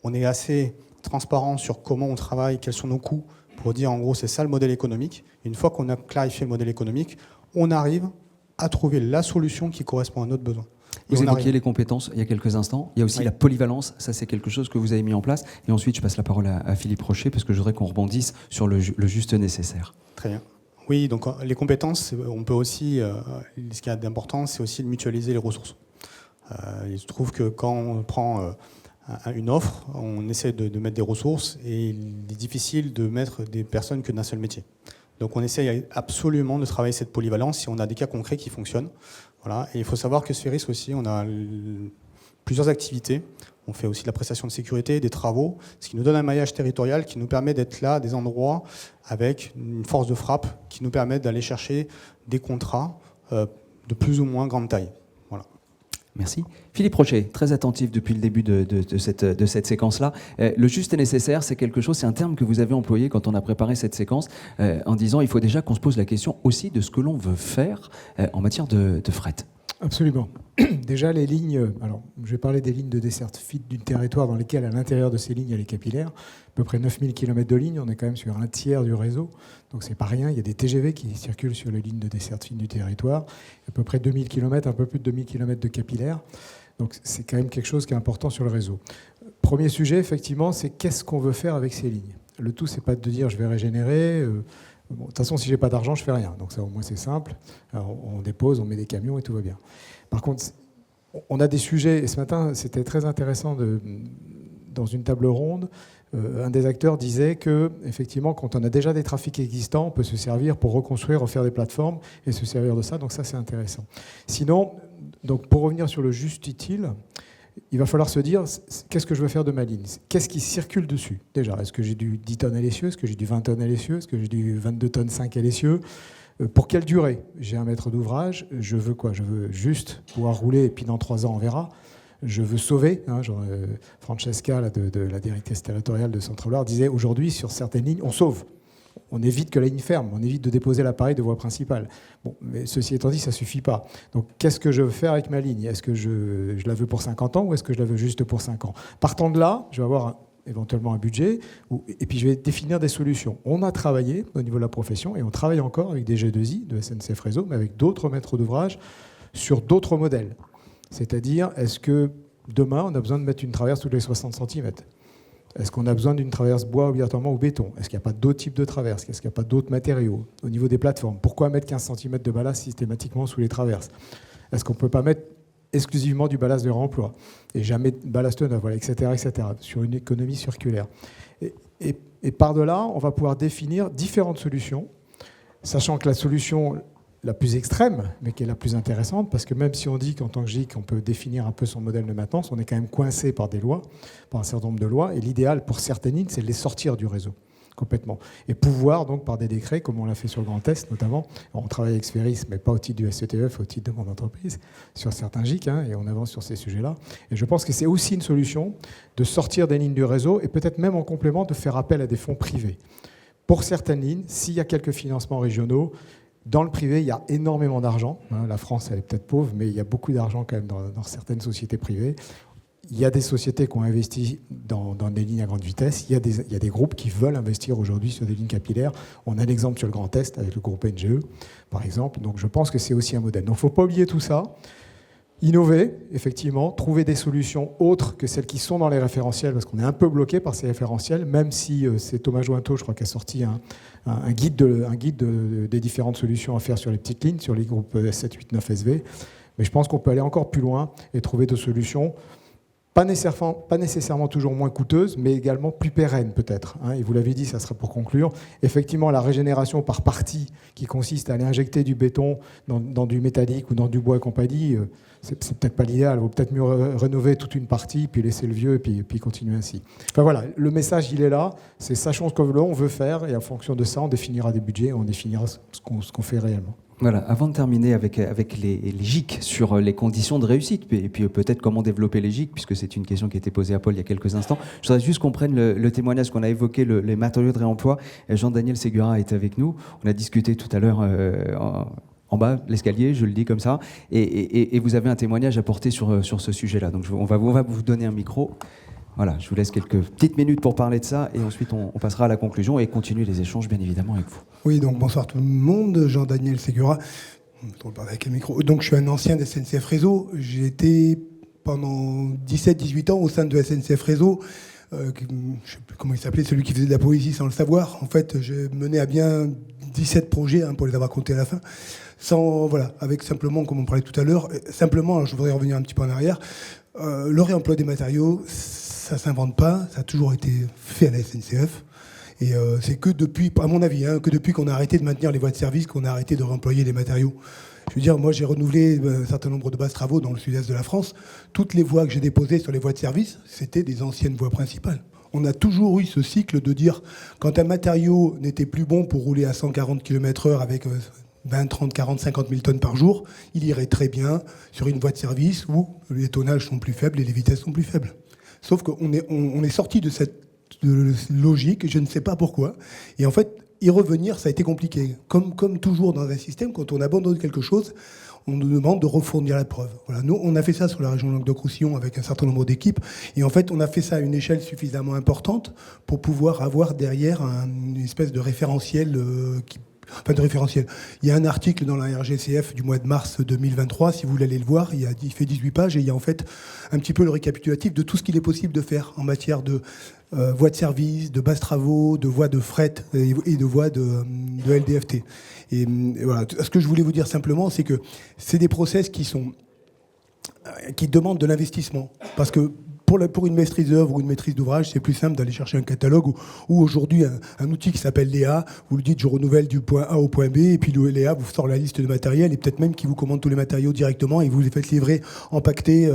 On est assez transparent sur comment on travaille, quels sont nos coûts, pour dire en gros c'est ça le modèle économique. Et une fois qu'on a clarifié le modèle économique, on arrive à trouver la solution qui correspond à notre besoin. Vous évoquiez les compétences il y a quelques instants. Il y a aussi la polyvalence. Ça, c'est quelque chose que vous avez mis en place. Et ensuite, je passe la parole à Philippe Rocher, parce que je voudrais qu'on rebondisse sur le juste nécessaire. Très bien. Oui, donc les compétences, on peut aussi, ce qui est d'important, c'est aussi de mutualiser les ressources. Il se trouve que quand on prend une offre, on essaie de mettre des ressources, et il est difficile de mettre des personnes que d'un seul métier. Donc on essaie absolument de travailler cette polyvalence si on a des cas concrets qui fonctionnent. Voilà. Et il faut savoir que Sphéris aussi, on a plusieurs activités. On fait aussi de la prestation de sécurité, des travaux, ce qui nous donne un maillage territorial qui nous permet d'être là à des endroits avec une force de frappe qui nous permet d'aller chercher des contrats de plus ou moins grande taille. Voilà. Merci. Philippe Rocher, très attentif depuis le début de cette séquence-là. Le juste et nécessaire, c'est quelque chose, c'est un terme que vous avez employé quand on a préparé cette séquence, en disant il faut déjà qu'on se pose la question aussi de ce que l'on veut faire en matière de fret. Absolument. Déjà, les lignes. Alors, je vais parler des lignes de desserte fine du territoire dans lesquelles, à l'intérieur de ces lignes, il y a les capillaires. À peu près 9000 km de lignes. On est quand même sur un tiers du réseau. Donc, c'est pas rien. Il y a des TGV qui circulent sur les lignes de desserte fine du territoire. À peu près 2000 km, un peu plus de 2000 km de capillaires. Donc, c'est quand même quelque chose qui est important sur le réseau. Premier sujet, effectivement, c'est qu'est-ce qu'on veut faire avec ces lignes. Le tout, c'est pas de dire je vais régénérer. Bon, de toute façon, si j'ai pas d'argent, je fais rien. Donc ça, au moins, c'est simple. Alors, on dépose, on met des camions et tout va bien. Par contre, on a des sujets. Et ce matin, c'était très intéressant dans une table ronde. Un des acteurs disait que, effectivement, quand on a déjà des trafics existants, on peut se servir pour reconstruire, refaire des plateformes et se servir de ça. Donc ça, c'est intéressant. Sinon, donc pour revenir sur le juste utile, il va falloir se dire, qu'est-ce que je veux faire de ma ligne? Qu'est-ce qui circule dessus? Déjà, est-ce que j'ai du 10 tonnes à l'essieu? Est-ce que j'ai du 20 tonnes à l'essieu? Est-ce que j'ai du 22 tonnes 5 à l'essieu? Pour quelle durée? J'ai un maître d'ouvrage. Je veux quoi? Je veux juste pouvoir rouler et puis dans 3 ans, on verra. Je veux sauver. Francesca, là, de la directrice territoriale de Centre-Loire, disait aujourd'hui, sur certaines lignes, on sauve. On évite que la ligne ferme, on évite de déposer l'appareil de voie principale. Bon, mais ceci étant dit, ça ne suffit pas. Donc, qu'est-ce que je veux faire avec ma ligne? Est-ce que je la veux pour 50 ans ou est-ce que je la veux juste pour 5 ans? Partant de là, je vais avoir éventuellement un budget et puis je vais définir des solutions. On a travaillé au niveau de la profession et on travaille encore avec des G2I de SNCF Réseau, mais avec d'autres maîtres d'ouvrage sur d'autres modèles. C'est-à-dire, est-ce que demain, on a besoin de mettre une traverse tous les 60 cm? Est-ce qu'on a besoin d'une traverse bois obligatoirement ou béton? Est-ce qu'il n'y a pas d'autres types de traverses? Est-ce qu'il n'y a pas d'autres matériaux? Au niveau des plateformes, pourquoi mettre 15 cm de ballast systématiquement sous les traverses? Est-ce qu'on ne peut pas mettre exclusivement du ballast de réemploi et jamais de ballast neuf, voilà, etc., sur une économie circulaire? Et par-delà, on va pouvoir définir différentes solutions, sachant que la solution la plus extrême, mais qui est la plus intéressante, parce que même si on dit qu'en tant que GIC, on peut définir un peu son modèle de maintenance, on est quand même coincé par des lois, par un certain nombre de lois, et l'idéal pour certaines lignes, c'est de les sortir du réseau, complètement. Et pouvoir, donc, par des décrets, comme on l'a fait sur le Grand Est, notamment, on travaille avec Sphéris, mais pas au titre du SCTF, au titre de mon entreprise, sur certains GIC, et on avance sur ces sujets-là. Et je pense que c'est aussi une solution de sortir des lignes du réseau, et peut-être même en complément de faire appel à des fonds privés. Pour certaines lignes, s'il y a quelques financements régionaux, dans le privé, il y a énormément d'argent. La France, elle est peut-être pauvre, mais il y a beaucoup d'argent quand même dans certaines sociétés privées. Il y a des sociétés qui ont investi dans des lignes à grande vitesse. Il y a des groupes qui veulent investir aujourd'hui sur des lignes capillaires. On a l'exemple sur le Grand Est avec le groupe NGE, par exemple. Donc je pense que c'est aussi un modèle. Donc il ne faut pas oublier tout ça. Innover, effectivement, trouver des solutions autres que celles qui sont dans les référentiels, parce qu'on est un peu bloqué par ces référentiels, même si c'est Thomas Jointot, je crois, qui a sorti un guide des différentes solutions à faire sur les petites lignes, sur les groupes 7, 8, 9 SV. Mais je pense qu'on peut aller encore plus loin et trouver des solutions pas nécessairement toujours moins coûteuse, mais également plus pérenne peut-être. Et vous l'avez dit, ça sera pour conclure. Effectivement, la régénération par partie, qui consiste à aller injecter du béton dans du métallique ou dans du bois et compagnie, c'est peut-être pas l'idéal. Il vaut peut-être mieux rénover toute une partie, puis laisser le vieux, et puis continuer ainsi. Enfin voilà, le message, il est là. C'est sachons ce que l'on veut faire, et en fonction de ça, on définira des budgets, on définira ce qu'on fait réellement. Voilà, avant de terminer avec les GIC sur les conditions de réussite, et puis peut-être comment développer les GIC, puisque c'est une question qui a été posée à Paul il y a quelques instants, je voudrais juste qu'on prenne le témoignage qu'on a évoqué, les matériaux de réemploi. Jean-Daniel Ségura est avec nous. On a discuté tout à l'heure en bas, l'escalier, je le dis comme ça, et vous avez un témoignage à porter sur ce sujet-là. Donc on va vous donner un micro. Voilà, je vous laisse quelques petites minutes pour parler de ça, et ensuite on passera à la conclusion et continuer les échanges, bien évidemment, avec vous. Oui, donc bonsoir tout le monde, Jean-Daniel Ségura. On parle avec un micro. Donc je suis un ancien de SNCF Réseau. J'ai été pendant 17-18 ans au sein de SNCF Réseau. Je ne sais plus comment il s'appelait, celui qui faisait de la poésie sans le savoir. En fait, j'ai mené à bien 17 projets, pour les avoir comptés à la fin. Avec simplement, comme on parlait tout à l'heure, simplement, je voudrais revenir un petit peu en arrière, le réemploi des matériaux, ça ne s'invente pas, ça a toujours été fait à la SNCF. Et c'est que depuis, à mon avis, que depuis qu'on a arrêté de maintenir les voies de service, qu'on a arrêté de réemployer les matériaux. Je veux dire, moi j'ai renouvelé un certain nombre de bases travaux dans le sud-est de la France. Toutes les voies que j'ai déposées sur les voies de service, c'était des anciennes voies principales. On a toujours eu ce cycle de dire, quand un matériau n'était plus bon pour rouler à 140 km/h avec 20, 30, 40, 50 000 tonnes par jour, il irait très bien sur une voie de service où les tonnages sont plus faibles et les vitesses sont plus faibles. Sauf qu'on est sorti de cette logique, je ne sais pas pourquoi. Et en fait, y revenir, ça a été compliqué. Comme toujours dans un système, quand on abandonne quelque chose, on nous demande de refournir la preuve. Voilà. Nous, on a fait ça sur la région Languedoc-Roussillon avec un certain nombre d'équipes. Et en fait, on a fait ça à une échelle suffisamment importante pour pouvoir avoir derrière une espèce de référentiel Il y a un article dans la RGCF du mois de mars 2023, si vous voulez aller le voir, il fait 18 pages et il y a en fait un petit peu le récapitulatif de tout ce qu'il est possible de faire en matière de voies de service, de bases travaux, de voies de fret et de voies de LDFT. Et voilà, ce que je voulais vous dire simplement, c'est que c'est des process qui demandent de l'investissement. Parce que pour une maîtrise d'œuvre ou une maîtrise d'ouvrage, c'est plus simple d'aller chercher un catalogue ou aujourd'hui un outil qui s'appelle Léa. Vous le dites, je renouvelle du point A au point B, et puis le Léa vous sort la liste de matériel et peut-être même qui vous commande tous les matériaux directement et vous les faites livrer empaquetés,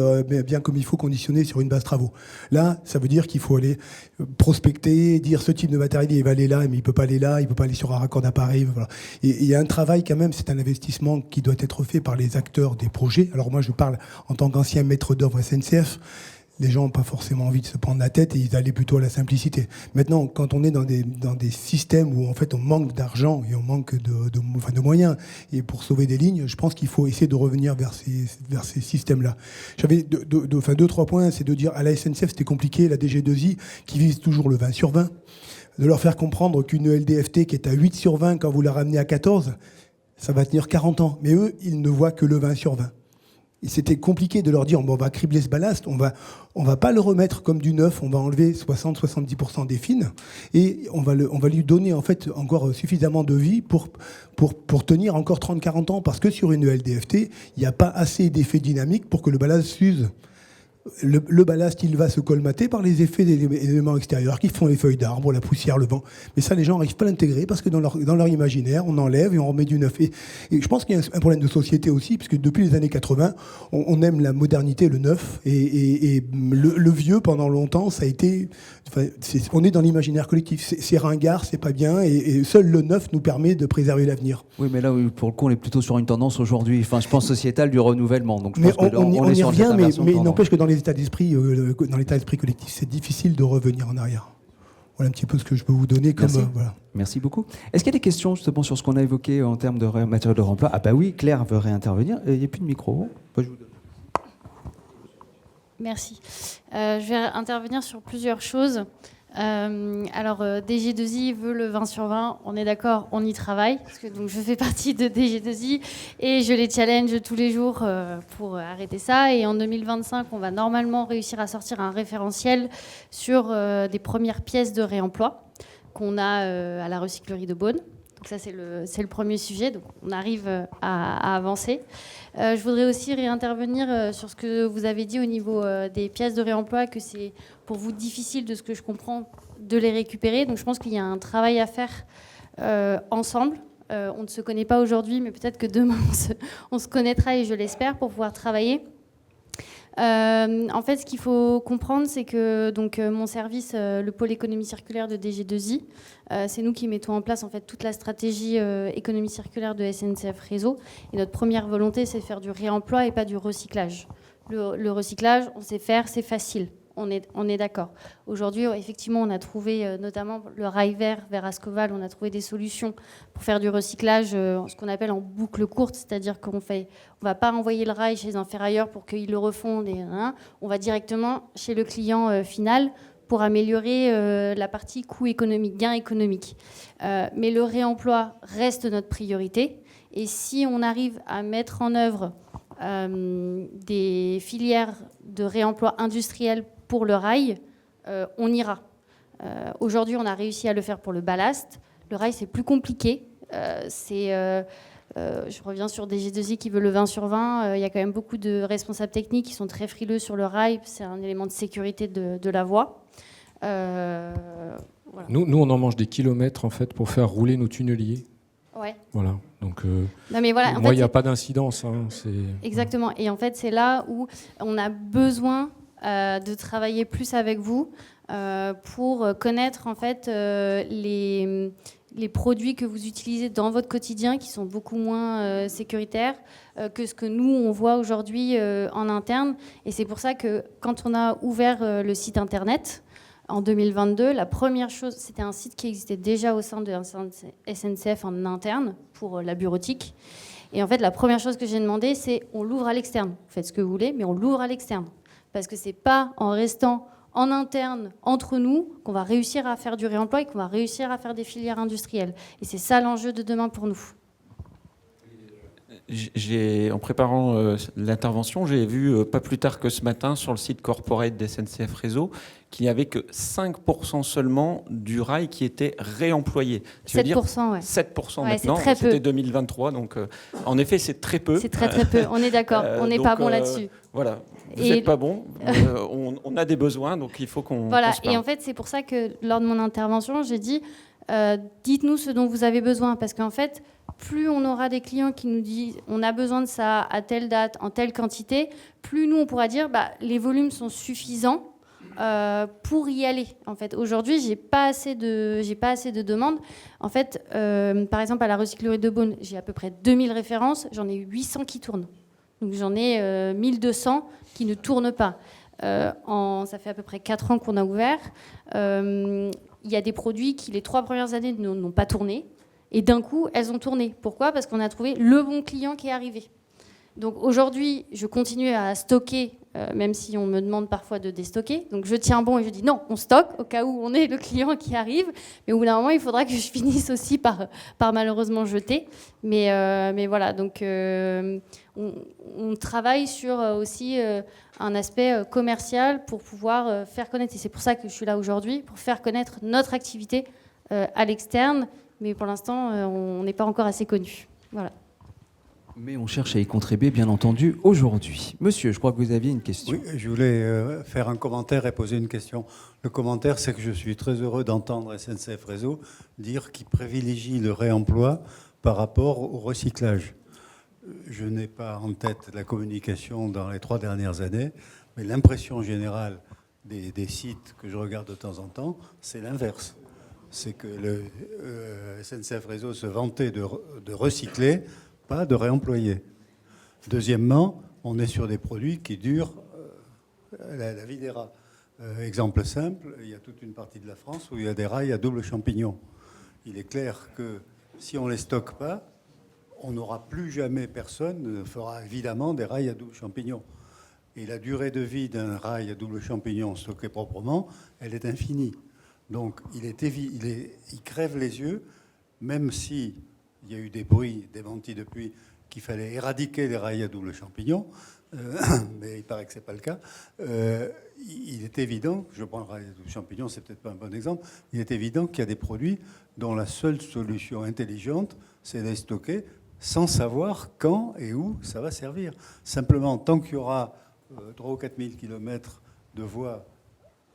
bien comme il faut, conditionner sur une base travaux. Là, ça veut dire qu'il faut aller prospecter, dire ce type de matériel, il va aller là, mais il peut pas aller là, il peut pas aller sur un raccord d'appareil. Voilà. Et il y a un travail quand même, c'est un investissement qui doit être fait par les acteurs des projets. Alors moi, je parle en tant qu'ancien maître d'œuvre SNCF. Les gens n'ont pas forcément envie de se prendre la tête et ils allaient plutôt à la simplicité. Maintenant, quand on est dans des systèmes où en fait on manque d'argent et on manque de moyens, et pour sauver des lignes, je pense qu'il faut essayer de revenir vers ces systèmes-là. J'avais deux, trois points, c'est de dire à la SNCF c'était compliqué, la DG2I qui vise toujours le 20 sur 20, de leur faire comprendre qu'une LDFT qui est à 8 sur 20, quand vous la ramenez à 14, ça va tenir 40 ans. Mais eux, ils ne voient que le 20 sur 20. Et c'était compliqué de leur dire bon, on va cribler ce ballast, on va pas le remettre comme du neuf, on va enlever 60-70% des fines et on va lui donner en fait encore suffisamment de vie pour tenir encore 30-40 ans, parce que sur une LDFT, il n'y a pas assez d'effets dynamiques pour que le ballast s'use. Le ballast, il va se colmater par les effets des éléments extérieurs qui font les feuilles d'arbre, la poussière, le vent. Mais ça, les gens n'arrivent pas à l'intégrer parce que dans leur imaginaire, on enlève et on remet du neuf. Et je pense qu'il y a un problème de société aussi, puisque depuis les années 80, on aime la modernité, le neuf. Et le vieux, pendant longtemps, ça a été... on est dans l'imaginaire collectif. C'est ringard, c'est pas bien. Et seul le neuf nous permet de préserver l'avenir. Oui, mais là, pour le coup, on est plutôt sur une tendance aujourd'hui, enfin, je pense sociétale, du renouvellement. Donc, je pense on est y sur revient, mais il n'empêche que dans l'état d'esprit collectif, c'est difficile de revenir en arrière. Voilà un petit peu ce que je peux vous donner comme... voilà. Merci beaucoup. Est-ce qu'il y a des questions justement sur ce qu'on a évoqué en termes de matériaux de remploi? Ah bah oui, Claire veut réintervenir. Il n'y a plus de micro. Je vous donne. Merci. Je vais intervenir sur plusieurs choses. DG2I veut le 20 sur 20, on est d'accord, on y travaille, parce que donc, je fais partie de DG2I et je les challenge tous les jours pour arrêter ça. Et en 2025, on va normalement réussir à sortir un référentiel sur des premières pièces de réemploi qu'on a à la recyclerie de Beaune. Donc ça, c'est le premier sujet. Donc on arrive à avancer. Je voudrais aussi réintervenir sur ce que vous avez dit au niveau des pièces de réemploi, que c'est pour vous difficile, de ce que je comprends, de les récupérer. Donc je pense qu'il y a un travail à faire ensemble. On ne se connaît pas aujourd'hui, mais peut-être que demain, on se connaîtra, et je l'espère, pour pouvoir travailler. En fait, ce qu'il faut comprendre, c'est que donc, mon service, le pôle économie circulaire de DG2I, c'est nous qui mettons en place en fait, toute la stratégie économie circulaire de SNCF Réseau. Et notre première volonté, c'est de faire du réemploi et pas du recyclage. Le recyclage, on sait faire, c'est facile. On est d'accord. Aujourd'hui, effectivement, on a trouvé, notamment le rail vert vers Ascoval, on a trouvé des solutions pour faire du recyclage, ce qu'on appelle en boucle courte, c'est-à-dire qu'on ne va pas envoyer le rail chez un ferrailleur pour qu'il le refonde, on va directement chez le client final pour améliorer la partie coût économique, gain économique. Mais le réemploi reste notre priorité. Et si on arrive à mettre en œuvre des filières de réemploi industriel pour le rail, on ira. Aujourd'hui, on a réussi à le faire pour le ballast. Le rail, c'est plus compliqué. Je reviens sur DG2I qui veut le 20 sur 20. Il y a quand même beaucoup de responsables techniques qui sont très frileux sur le rail. C'est un élément de sécurité de la voie. Voilà. Nous, on en mange des kilomètres en fait, pour faire rouler nos tunneliers. Ouais. Voilà. Donc, non, mais voilà, moi, il n'y a pas d'incidence. Exactement. Et en fait, c'est là où on a besoin de travailler plus avec vous pour connaître en fait les produits que vous utilisez dans votre quotidien, qui sont beaucoup moins sécuritaires que ce que nous on voit aujourd'hui en interne. Et c'est pour ça que quand on a ouvert le site internet en 2022, la première chose, c'était un site qui existait déjà au sein de SNCF en interne pour la bureautique. Et en fait, la première chose que j'ai demandé, c'est on l'ouvre à l'externe. Vous faites ce que vous voulez, mais on l'ouvre à l'externe. Parce que c'est pas en restant en interne, entre nous, qu'on va réussir à faire du réemploi et qu'on va réussir à faire des filières industrielles. Et c'est ça l'enjeu de demain pour nous. En préparant l'intervention, j'ai vu pas plus tard que ce matin sur le site corporate d'SNCF Réseau qu'il n'y avait que 5% seulement du rail qui était réemployé. 7%, ouais. 7% ouais, maintenant, c'était 2023, donc en effet c'est très peu. C'est très très peu, on est d'accord, on n'est pas bon là-dessus. Voilà, vous n'êtes pas bon, on a des besoins, donc il faut qu'on Voilà, se parle. Et en fait c'est pour ça que lors de mon intervention, j'ai dit dites-nous ce dont vous avez besoin, parce qu'en fait, plus on aura des clients qui nous disent on a besoin de ça à telle date, en telle quantité, plus nous on pourra dire les volumes sont suffisants pour y aller. En fait, aujourd'hui, j'ai pas assez de demandes. En fait, par exemple, à la recyclerie de Beaune, j'ai à peu près 2000 références, j'en ai 800 qui tournent. Donc j'en ai 1200 qui ne tournent pas. Ça fait à peu près 4 ans qu'on a ouvert. Il y a des produits qui, les 3 premières années, n'ont pas tourné. Et d'un coup, elles ont tourné. Pourquoi ? Parce qu'on a trouvé le bon client qui est arrivé. Donc aujourd'hui, je continue à stocker, même si on me demande parfois de déstocker. Donc je tiens bon et je dis non, on stocke au cas où on est le client qui arrive. Mais au bout d'un moment, il faudra que je finisse aussi par malheureusement jeter. Mais voilà, donc on travaille sur aussi un aspect commercial pour pouvoir faire connaître. Et c'est pour ça que je suis là aujourd'hui, pour faire connaître notre activité à l'externe. Mais pour l'instant, on n'est pas encore assez connu. Voilà. Mais on cherche à y contribuer, bien entendu, aujourd'hui. Monsieur, je crois que vous aviez une question. Oui, je voulais faire un commentaire et poser une question. Le commentaire, c'est que je suis très heureux d'entendre SNCF Réseau dire qu'il privilégie le réemploi par rapport au recyclage. Je n'ai pas en tête la communication dans les 3 dernières années, mais l'impression générale des sites que je regarde de temps en temps, c'est l'inverse. C'est que le SNCF Réseau se vantait de recycler, pas de réemployer. Deuxièmement, on est sur des produits qui durent la vie des rats. Exemple simple, il y a toute une partie de la France où il y a des rails à double champignon. Il est clair que si on ne les stocke pas, on n'aura plus jamais, personne ne fera évidemment des rails à double champignon. Et la durée de vie d'un rail à double champignon stocké proprement, elle est infinie. Donc il crève les yeux, même si il y a eu des bruits démentis depuis qu'il fallait éradiquer les rails à double champignon, mais il paraît que ce n'est pas le cas. il est évident, je prends le rail à double champignon, c'est peut-être pas un bon exemple, il est évident qu'il y a des produits dont la seule solution intelligente, c'est de les stocker sans savoir quand et où ça va servir. Simplement, tant qu'il y aura 3 ou 4 000 km de voies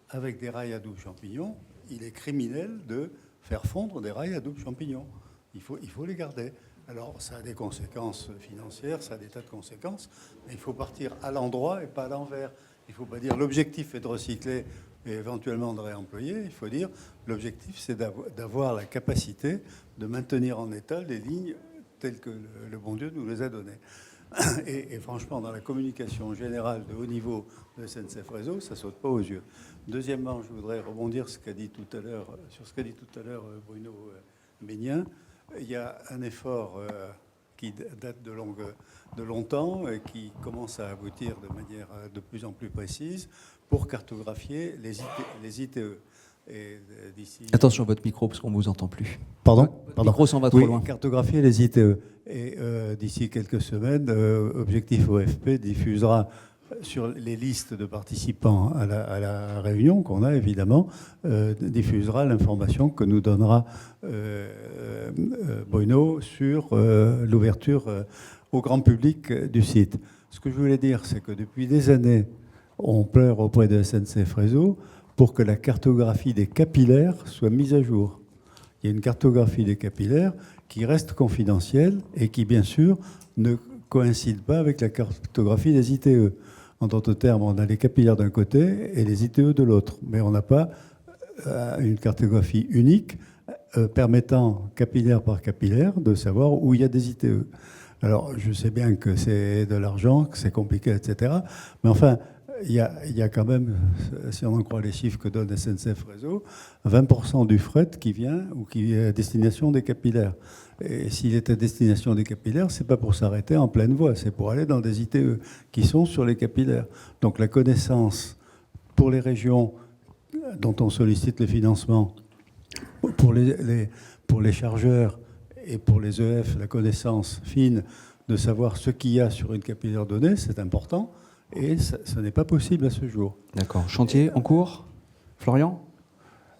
avec des rails à double champignon, il est criminel de faire fondre des rails à double champignon. Il faut les garder. Alors, ça a des conséquences financières, ça a des tas de conséquences, mais il faut partir à l'endroit et pas à l'envers. Il ne faut pas dire l'objectif est de recycler et éventuellement de réemployer. Il faut dire l'objectif, c'est d'avoir la capacité de maintenir en état les lignes telles que le bon Dieu nous les a données. Et franchement, dans la communication générale de haut niveau de SNCF Réseau, ça ne saute pas aux yeux. Deuxièmement, je voudrais rebondir sur ce qu'a dit tout à l'heure Bruno Ménien. Il y a un effort qui date de longtemps et qui commence à aboutir de manière de plus en plus précise pour cartographier les ITE. Et Attention à votre micro, parce qu'on ne vous entend plus. Pardon, Le micro s'en va trop loin. Cartographier les ITE. Et d'ici quelques semaines, Objectif OFP diffusera sur les listes de participants à la réunion qu'on a, évidemment, diffusera l'information que nous donnera Bruno sur l'ouverture au grand public du site. Ce que je voulais dire, c'est que depuis des années, on pleure auprès de SNCF Réseau pour que la cartographie des capillaires soit mise à jour. Il y a une cartographie des capillaires qui reste confidentielle et qui, bien sûr, ne coïncide pas avec la cartographie des ITE. En d'autres termes, on a les capillaires d'un côté et les ITE de l'autre. Mais on n'a pas une cartographie unique permettant, capillaire par capillaire, de savoir où il y a des ITE. Alors, je sais bien que c'est de l'argent, que c'est compliqué, etc. Mais enfin, il y a quand même, si on en croit les chiffres que donne SNCF Réseau, 20% du fret qui vient ou qui est à destination des capillaires. Et s'il est à destination des capillaires, c'est pas pour s'arrêter en pleine voie, c'est pour aller dans des ITE qui sont sur les capillaires. Donc la connaissance pour les régions dont on sollicite le financement, pour les chargeurs et pour les EF, la connaissance fine de savoir ce qu'il y a sur une capillaire donnée, c'est important. Et ça n'est pas possible à ce jour. D'accord. Chantier en cours, Florian ?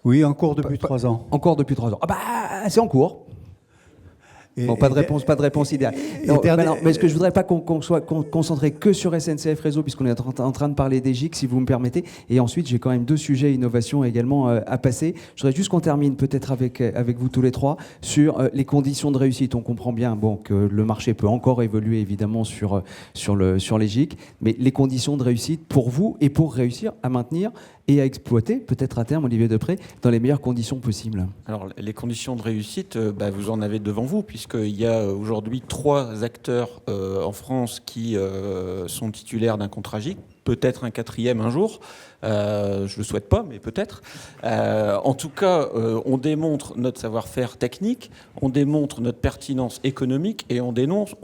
Oui, en cours depuis 3 ans. En cours depuis 3 ans. Ah bah, c'est en cours. Bon, pas de réponse idéale. Non, mais ce que je voudrais pas qu'on soit concentré que sur SNCF Réseau, puisqu'on est en train de parler des GIC, si vous me permettez. Et ensuite, j'ai quand même 2 sujets innovation également à passer. Je voudrais juste qu'on termine peut-être avec vous tous les 3 sur les conditions de réussite. On comprend bien que le marché peut encore évoluer évidemment sur les GIC, mais les conditions de réussite pour vous et pour réussir à maintenir et à exploiter, peut-être à terme, Olivier Depré, dans les meilleures conditions possibles. Alors, les conditions de réussite, vous en avez devant vous, puisqu'il y a aujourd'hui 3 acteurs en France qui sont titulaires d'un contrat GIC, peut-être un 4e un jour. Je ne le souhaite pas, mais peut-être. En tout cas, on démontre notre savoir-faire technique, on démontre notre pertinence économique et on démontre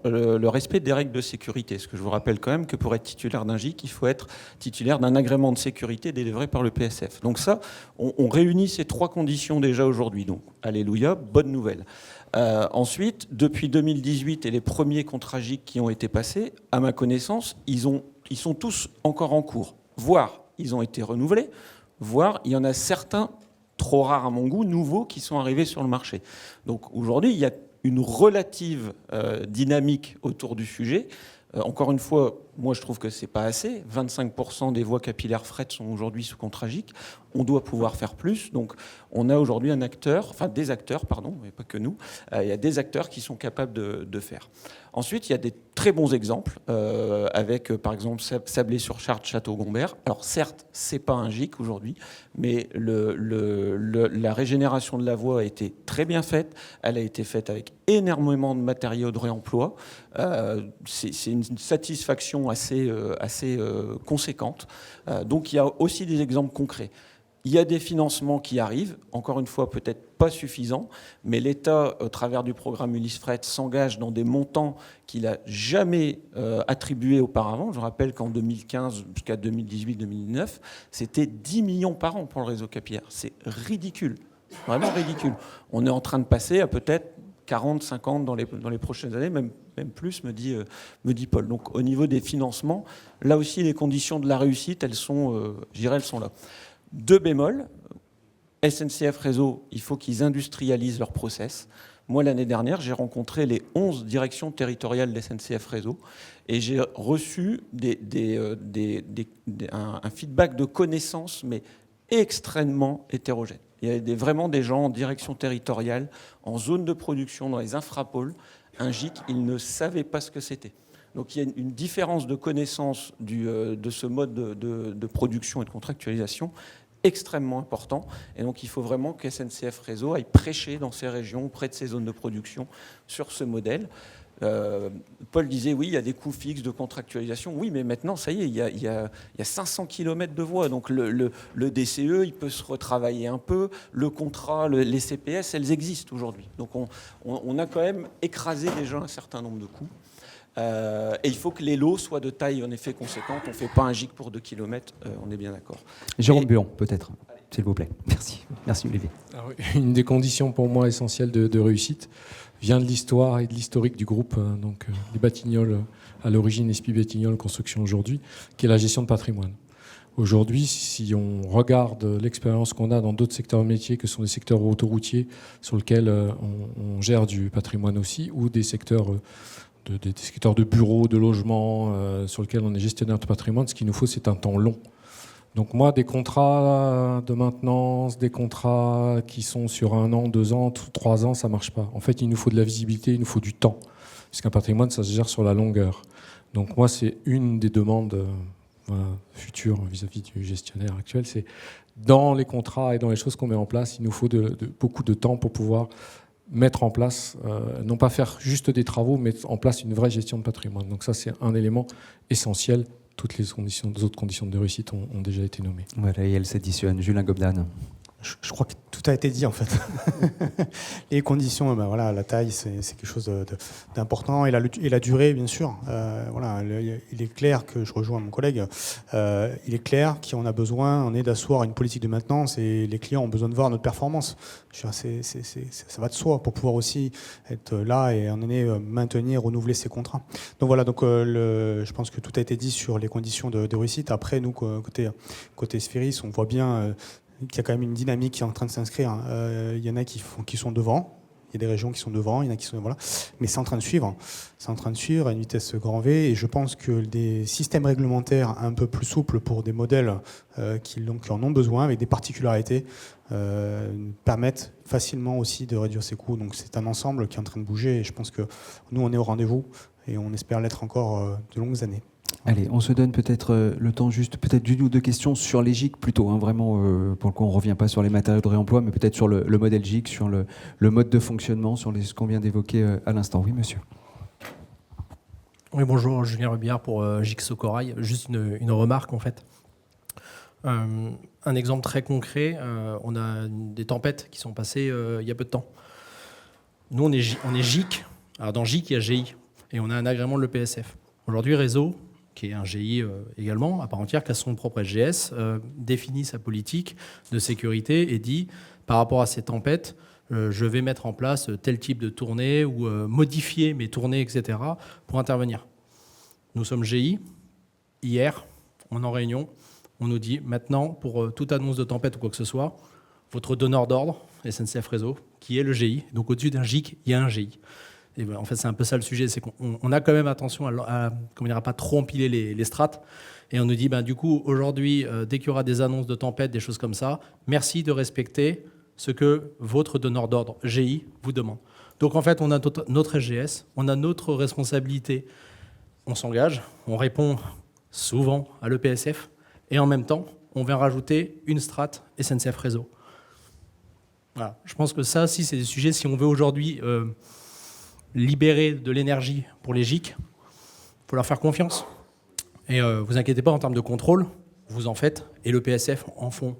le respect des règles de sécurité. Parce que je vous rappelle quand même que pour être titulaire d'un GIC, il faut être titulaire d'un agrément de sécurité délivré par le PSF. Donc ça, on réunit ces 3 conditions déjà aujourd'hui. Donc, alléluia, bonne nouvelle. Ensuite, depuis 2018 et les premiers contrats GIC qui ont été passés, à ma connaissance, ils sont tous encore en cours. Voire, ils ont été renouvelés, voire, il y en a certains, trop rares à mon goût, nouveaux, qui sont arrivés sur le marché. Donc aujourd'hui, il y a une relative dynamique autour du sujet. Encore une fois, moi je trouve que c'est pas assez. 25% des voies capillaires fret sont aujourd'hui sous contrat GIC. On doit pouvoir faire plus. Donc on a aujourd'hui des acteurs, mais pas que nous. Il y a des acteurs qui sont capables de faire. Ensuite, il y a des très bons exemples avec par exemple Sablé-sur-Chartres, Château-Gombert. Alors certes, c'est pas un GIC aujourd'hui, mais la régénération de la voie a été très bien faite. Elle a été faite avec énormément de matériaux de réemploi. C'est une satisfaction assez conséquente. Donc il y a aussi des exemples concrets. Il y a des financements qui arrivent, encore une fois peut-être pas suffisants, mais l'État, au travers du programme Ulysse Fret, s'engage dans des montants qu'il n'a jamais attribués auparavant. Je rappelle qu'en 2015 jusqu'à 2018-2019, c'était 10 millions par an pour le réseau capillaire. C'est ridicule, vraiment ridicule. On est en train de passer à peut-être 40, 50 dans les prochaines années, même plus, me dit Paul. Donc au niveau des financements, là aussi, les conditions de la réussite, elles sont là. 2 bémols. SNCF Réseau, il faut qu'ils industrialisent leur process. Moi, l'année dernière, j'ai rencontré les 11 directions territoriales de SNCF Réseau et j'ai reçu un feedback de connaissances, mais extrêmement hétérogène. Il y avait vraiment des gens en direction territoriale, en zone de production, dans les infrapôles. Un GIC, ils ne savaient pas ce que c'était. Donc il y a une différence de connaissance de ce mode de production et de contractualisation extrêmement important. Et donc il faut vraiment que SNCF Réseau aille prêcher dans ces régions, près de ces zones de production, sur ce modèle. Paul disait, oui, il y a des coûts fixes de contractualisation. Oui, mais maintenant, ça y est, il y a 500 km de voies. Donc le DCE, il peut se retravailler un peu. Le contrat, les CPS, elles existent aujourd'hui. Donc on a quand même écrasé déjà un certain nombre de coûts. Et il faut que les lots soient de taille en effet conséquente. On ne fait pas un GIC pour 2 km, on est bien d'accord. Jérôme Buon, peut-être, s'il vous plaît. Merci. Merci Olivier. Alors, une des conditions pour moi essentielles de réussite vient de l'histoire et de l'historique du groupe, donc les Batignolles à l'origine, Espy Batignolles Construction aujourd'hui, qui est la gestion de patrimoine. Aujourd'hui, si on regarde l'expérience qu'on a dans d'autres secteurs métiers, que sont les secteurs autoroutiers, sur lesquels on gère du patrimoine aussi, ou des secteurs des secteurs de bureaux, de logements, sur lesquels on est gestionnaire de patrimoine, ce qu'il nous faut, c'est un temps long. Donc moi, des contrats de maintenance, des contrats qui sont sur 1 an, 2 ans, 3 ans, ça ne marche pas. En fait, il nous faut de la visibilité, il nous faut du temps. Puisqu'un patrimoine, ça se gère sur la longueur. Donc moi, c'est une des demandes futures vis-à-vis du gestionnaire actuel. C'est dans les contrats et dans les choses qu'on met en place, il nous faut beaucoup de temps pour pouvoir mettre en place, non pas faire juste des travaux, mais mettre en place une vraie gestion de patrimoine. Donc ça, c'est un élément essentiel. Toutes les autres conditions de réussite ont déjà été nommées. Voilà, et elles s'additionnent. Julien Gobdan. Je crois que tout a été dit en fait. Les conditions, voilà, la taille, c'est quelque chose d'important, et la durée, bien sûr. Voilà, il est clair que je rejoins mon collègue. Il est clair qu'on a besoin, d'asseoir une politique de maintenance, et les clients ont besoin de voir notre performance. Ça va de soi pour pouvoir aussi être là et maintenir, renouveler ses contrats. Donc voilà, je pense que tout a été dit sur les conditions de réussite. Après, nous, côté Sphéris, on voit bien qu'il y a quand même une dynamique qui est en train de s'inscrire. Il y en a qui sont devant, il y a des régions qui sont devant, il y en a qui sont... Voilà. Mais c'est en train de suivre. C'est en train de suivre à une vitesse grand V, et je pense que des systèmes réglementaires un peu plus souples pour des modèles qui en ont besoin, avec des particularités, permettent facilement aussi de réduire ces coûts. Donc c'est un ensemble qui est en train de bouger, et je pense que nous, on est au rendez-vous, et on espère l'être encore de longues années. Allez, on se donne peut-être le temps juste, peut-être d'une ou deux questions sur les GIC plutôt, vraiment, pour le coup on ne revient pas sur les matériaux de réemploi, mais peut-être sur le modèle GIC, sur le mode de fonctionnement, sur ce qu'on vient d'évoquer à l'instant. Oui, monsieur. Oui, bonjour, Julien Rubillard pour GIC Socorail. Juste une remarque en fait. Un exemple très concret, on a des tempêtes qui sont passées il y a peu de temps. Nous, on est GIC. Alors dans GIC, il y a GI, et on a un agrément de l'EPSF. Aujourd'hui, Réseau, qui est un GI également, à part entière, qui a son propre SGS, définit sa politique de sécurité et dit, par rapport à ces tempêtes, je vais mettre en place tel type de tournée ou modifier mes tournées, etc., pour intervenir. Nous sommes GI. Hier, on est en réunion, on nous dit, maintenant, pour toute annonce de tempête ou quoi que ce soit, votre donneur d'ordre, SNCF Réseau, qui est le GI, donc au-dessus d'un GIC, il y a un GI. Et en fait, c'est un peu ça le sujet, c'est qu'on a quand même attention à pas trop empiler les strates. Et on nous dit, du coup, aujourd'hui, dès qu'il y aura des annonces de tempête, des choses comme ça, merci de respecter ce que votre donneur d'ordre GI vous demande. Donc en fait, on a notre SGS, on a notre responsabilité, on s'engage, on répond souvent à l'EPSF, et en même temps, on vient rajouter une strate SNCF Réseau. Voilà. Je pense que ça aussi, c'est des sujets, si on veut aujourd'hui libérer de l'énergie pour les GIC, il faut leur faire confiance. Et vous inquiétez pas, en termes de contrôle, vous en faites, et le PSF en font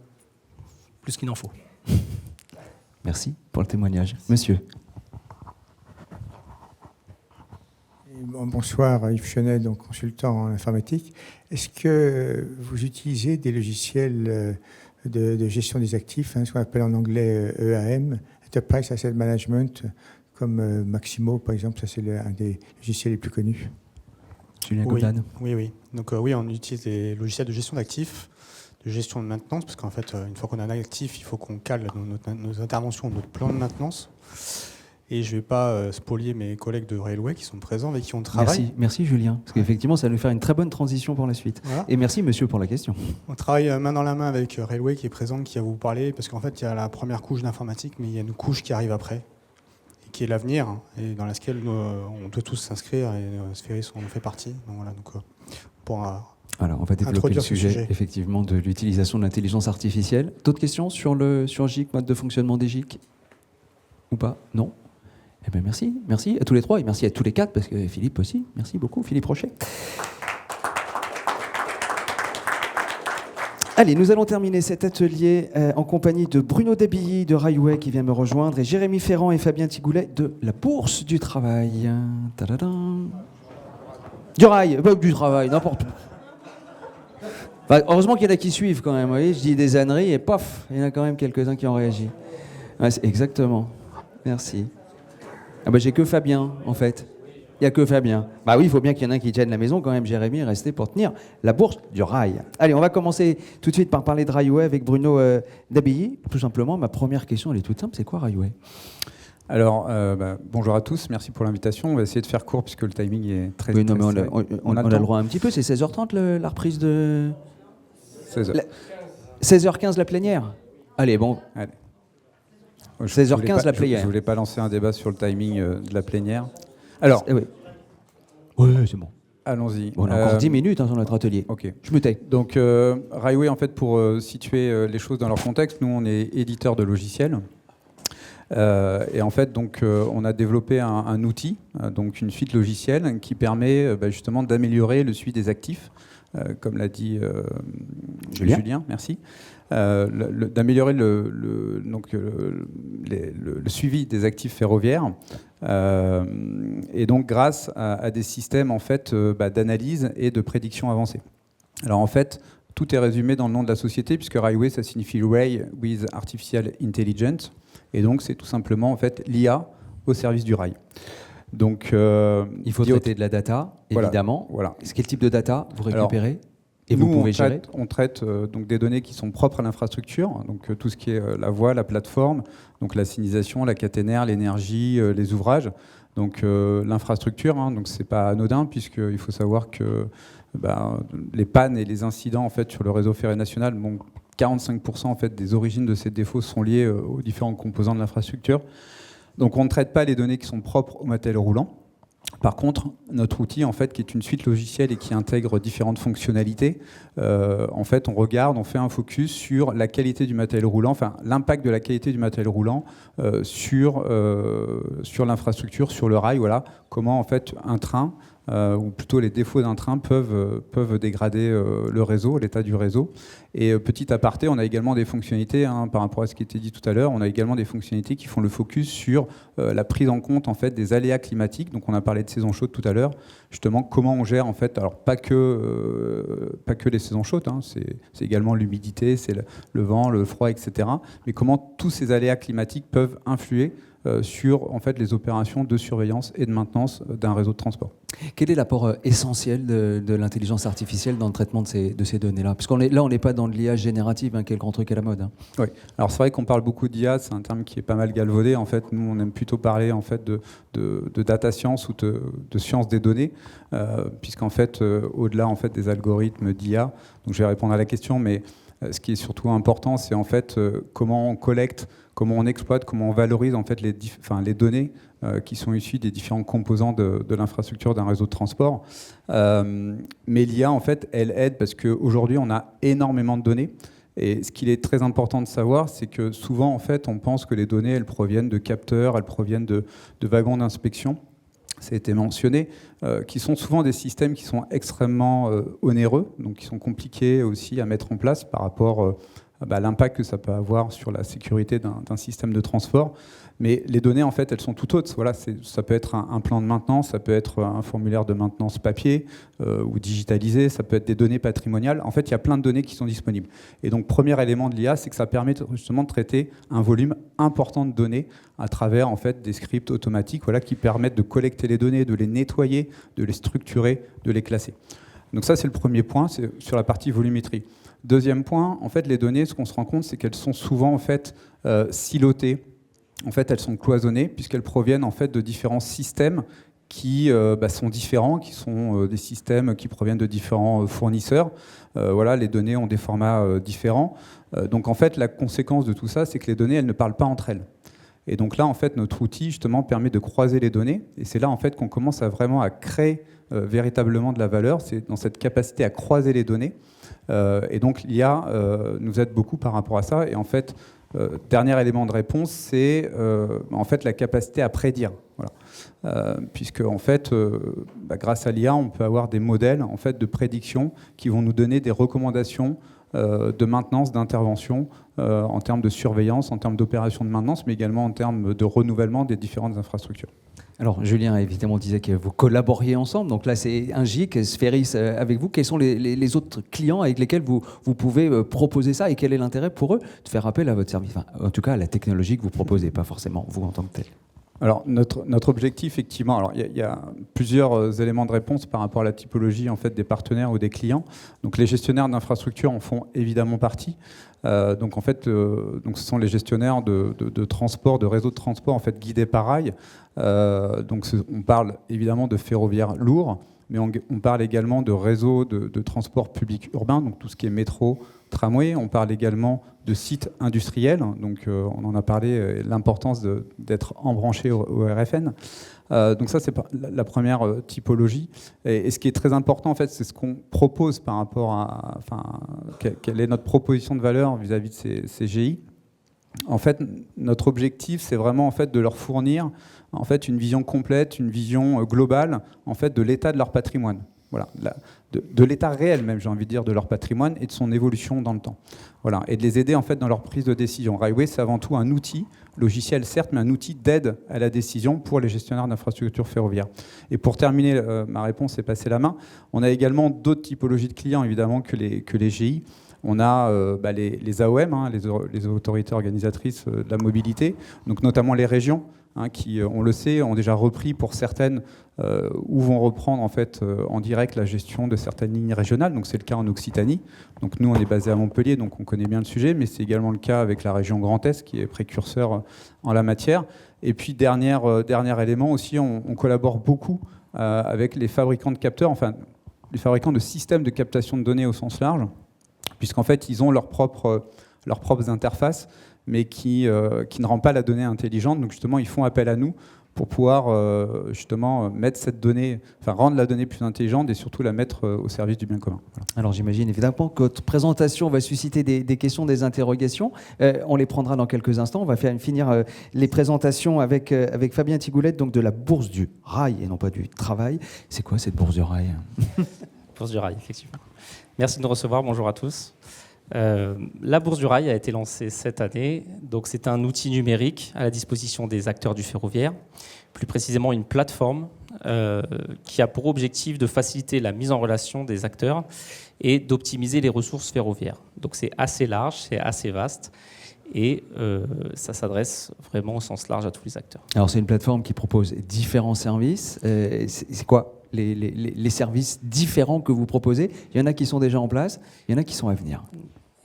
plus qu'il n'en faut. Merci pour le témoignage. Monsieur. Bonsoir, Yves Chenet, donc consultant en informatique. Est-ce que vous utilisez des logiciels de gestion des actifs, ce qu'on appelle en anglais EAM, Enterprise Asset Management, comme Maximo, par exemple, ça c'est un des logiciels les plus connus. Julien Oui, Godin. oui. Donc oui, on utilise des logiciels de gestion d'actifs, de gestion de maintenance, parce qu'en fait, une fois qu'on a un actif, il faut qu'on cale nos interventions, notre plan de maintenance. Et je ne vais pas spolier mes collègues de Railway qui sont présents, avec qui on travaille. Merci Julien, parce qu'effectivement, ça va nous faire une très bonne transition pour la suite. Voilà. Et merci monsieur pour la question. On travaille main dans la main avec Railway qui est présent, qui va vous parler, parce qu'en fait, il y a la première couche d'informatique, mais il y a une couche qui arrive après, et qui est l'avenir, et dans laquelle on doit tous s'inscrire, et Sphéris en fait partie. Donc, voilà, pour alors, on va développer le sujet, effectivement, de l'utilisation de l'intelligence artificielle. D'autres questions sur GIC, mode de fonctionnement des GIC? Ou pas? Non? Eh bien, merci à tous les trois et merci à tous les quatre, parce que Philippe aussi. Merci beaucoup, Philippe Rochet. Allez, nous allons terminer cet atelier en compagnie de Bruno Dabilly de Railway qui vient me rejoindre et Jérémy Ferrand et Fabien Tigoulet de la Bourse du Travail. Tadadam. Du rail, du travail, n'importe où. Enfin, heureusement qu'il y en a qui suivent quand même, vous voyez, je dis des âneries et paf, il y en a quand même quelques-uns qui ont réagi. Ouais, exactement, merci. Ah bah, j'ai que Fabien, en fait. Il n'y a que Fabien. Bah oui, il faut bien qu'il y en ait un qui tienne la maison quand même. Jérémy est resté pour tenir la bourse du rail. Allez, on va commencer tout de suite par parler de Railway avec Bruno Dabilly. Tout simplement, ma première question, elle est toute simple. C'est quoi Railway? Alors, bonjour à tous, merci pour l'invitation. On va essayer de faire court puisque le timing est très... Oui, non, mais on a le temps. droit un petit peu. C'est 16h30 la reprise de... 16h. 16h15 la plénière. Allez, bon. Allez. 16h15 la plénière. Je voulais pas lancer un débat sur le timing de la plénière. Alors, oui, c'est bon. Allons-y. Bon, on a encore 10 minutes sur notre atelier. Ok. Je me tais. Donc, Railway, en fait, pour situer les choses dans leur contexte, nous, on est éditeur de logiciels. Et en fait, donc, on a développé un outil, donc une suite logicielle, qui permet justement d'améliorer le suivi des actifs, comme l'a dit Julien. Merci. D'améliorer le suivi des actifs ferroviaires et donc grâce à des systèmes en fait d'analyse et de prédiction avancée. Alors en fait, tout est résumé dans le nom de la société puisque Railway ça signifie Rail with Artificial Intelligence et donc c'est tout simplement en fait l'IA au service du rail. Donc il faut traiter de la data évidemment. Voilà. Quel type de data vous récupérez? Et nous, vous pouvez gérer. On traite donc des données qui sont propres à l'infrastructure, donc tout ce qui est la voie, la plateforme, donc la signalisation, la caténaire, l'énergie, les ouvrages. Donc l'infrastructure, donc c'est pas anodin puisqu'il faut savoir que les pannes et les incidents en fait sur le réseau ferré national, 45% en fait des origines de ces défauts sont liés aux différents composants de l'infrastructure. Donc on ne traite pas les données qui sont propres au matériel roulant. Par contre, notre outil, en fait, qui est une suite logicielle et qui intègre différentes fonctionnalités, en fait, on fait un focus sur la qualité du matériel roulant, enfin l'impact de la qualité du matériel roulant sur l'infrastructure, sur le rail. Voilà, comment en fait un train ou plutôt les défauts d'un train peuvent dégrader le réseau, l'état du réseau. Et petit aparté, on a également des fonctionnalités, par rapport à ce qui était dit tout à l'heure, on a également des fonctionnalités qui font le focus sur la prise en compte en fait, des aléas climatiques. Donc on a parlé de saison chaude tout à l'heure, justement comment on gère en fait, alors pas que les saisons chaudes, c'est également l'humidité, c'est le vent, le froid, etc. Mais comment tous ces aléas climatiques peuvent influer sur en fait, les opérations de surveillance et de maintenance d'un réseau de transport. Quel est l'apport essentiel de l'intelligence artificielle dans le traitement de ces données-là? Parce qu'on n'est pas dans de l'IA générative, qui est le grand truc à la mode. Oui, alors c'est vrai qu'on parle beaucoup d'IA, c'est un terme qui est pas mal galvaudé. En fait, nous, on aime plutôt parler en fait, de data science ou de science des données, puisqu'en fait, au-delà en fait, des algorithmes d'IA, donc je vais répondre à la question, mais ce qui est surtout important, c'est en fait comment on collecte, comment on exploite, comment on valorise en fait les données qui sont issues des différents composants de l'infrastructure d'un réseau de transport. Mais l'IA, en fait, elle aide parce qu'aujourd'hui, on a énormément de données. Et ce qu'il est très important de savoir, c'est que souvent, en fait, on pense que les données, elles proviennent de capteurs, elles proviennent de wagons d'inspection. Ça a été mentionné, qui sont souvent des systèmes qui sont extrêmement onéreux, donc qui sont compliqués aussi à mettre en place par rapport à l'impact que ça peut avoir sur la sécurité d'un système de transport. Mais les données, en fait, elles sont tout autres. Voilà, ça peut être un plan de maintenance, ça peut être un formulaire de maintenance papier ou digitalisé, ça peut être des données patrimoniales. En fait, il y a plein de données qui sont disponibles. Et donc, premier élément de l'IA, c'est que ça permet justement de traiter un volume important de données à travers en fait, des scripts automatiques qui permettent de collecter les données, de les nettoyer, de les structurer, de les classer. Donc ça, c'est le premier point, c'est sur la partie volumétrie. Deuxième point, en fait, les données, ce qu'on se rend compte, c'est qu'elles sont souvent en fait, silotées. En fait, elles sont cloisonnées puisqu'elles proviennent en fait de différents systèmes qui sont différents, qui sont des systèmes qui proviennent de différents fournisseurs. Les données ont des formats différents. Donc en fait, la conséquence de tout ça, c'est que les données, elles ne parlent pas entre elles. Et donc là, en fait, notre outil justement permet de croiser les données. Et c'est là en fait qu'on commence vraiment à créer véritablement de la valeur. C'est dans cette capacité à croiser les données. Et donc l'IA nous aide beaucoup par rapport à ça. Et en fait, dernier élément de réponse, c'est en fait la capacité à prédire. Puisque en fait, grâce à l'IA, on peut avoir des modèles en fait de prédiction qui vont nous donner des recommandations de maintenance, d'intervention en termes de surveillance, en termes d'opération de maintenance, mais également en termes de renouvellement des différentes infrastructures. Alors, Julien, évidemment, disait que vous collaboriez ensemble. Donc là, c'est un GIC, Sphéris avec vous. Quels sont les autres clients avec lesquels vous pouvez proposer ça et quel est l'intérêt pour eux de faire appel à votre service, enfin, en tout cas à la technologie que vous proposez, pas forcément vous en tant que tel? Alors, notre objectif, effectivement, alors il y a plusieurs éléments de réponse par rapport à la typologie en fait, des partenaires ou des clients. Donc, les gestionnaires d'infrastructures en font évidemment partie. Donc, en fait, ce sont les gestionnaires de transport, de réseaux de transport en fait, guidés par rail. Donc, on parle évidemment de ferroviaire lourd, mais on parle également de réseaux de transport public urbain, donc tout ce qui est métro, tramway. On parle également de sites industriels, donc on en a parlé, l'importance d'être embranché au RFN. Donc ça, c'est la première typologie. Et ce qui est très important, en fait, c'est ce qu'on propose par rapport à... quelle est notre proposition de valeur vis-à-vis de ces GI. En fait, notre objectif, c'est vraiment en fait, de leur fournir en fait, une vision complète, une vision globale en fait, de l'état de leur patrimoine. Voilà, de l'état réel même, j'ai envie de dire, de leur patrimoine et de son évolution dans le temps. Voilà, et de les aider en fait, dans leur prise de décision. Railway, c'est avant tout un outil, logiciel certes, mais un outil d'aide à la décision pour les gestionnaires d'infrastructures ferroviaires. Et pour terminer ma réponse et passer la main, on a également d'autres typologies de clients, évidemment, que les GI. On a les AOM, les autorités organisatrices de la mobilité, donc notamment les régions, qui, on le sait, ont déjà repris pour certaines ou vont reprendre en fait en direct la gestion de certaines lignes régionales. Donc c'est le cas en Occitanie. Donc nous on est basé à Montpellier, donc on connaît bien le sujet, mais c'est également le cas avec la région Grand Est qui est précurseur en la matière. Et puis dernier élément aussi, on collabore beaucoup avec les fabricants de capteurs, enfin les fabricants de systèmes de captation de données au sens large, puisqu'en fait ils ont leurs propres interfaces, mais qui ne rend pas la donnée intelligente. Donc justement, ils font appel à nous pour pouvoir justement mettre cette donnée, enfin rendre la donnée plus intelligente et surtout la mettre au service du bien commun. Voilà. Alors j'imagine évidemment que votre présentation va susciter des questions, des interrogations. On les prendra dans quelques instants. On va finir les présentations avec Fabien Tigoulette, donc de la Bourse du Rail et non pas du Travail. C'est quoi cette Bourse du Rail? Bourse du Rail, effectivement. Merci de nous recevoir. Bonjour à tous. La Bourse du Rail a été lancée cette année. Donc c'est un outil numérique à la disposition des acteurs du ferroviaire, plus précisément une plateforme qui a pour objectif de faciliter la mise en relation des acteurs et d'optimiser les ressources ferroviaires. Donc c'est assez large, c'est assez vaste et ça s'adresse vraiment au sens large à tous les acteurs. Alors c'est une plateforme qui propose différents services. C'est quoi les services différents que vous proposez? Il y en a qui sont déjà en place, il y en a qui sont à venir.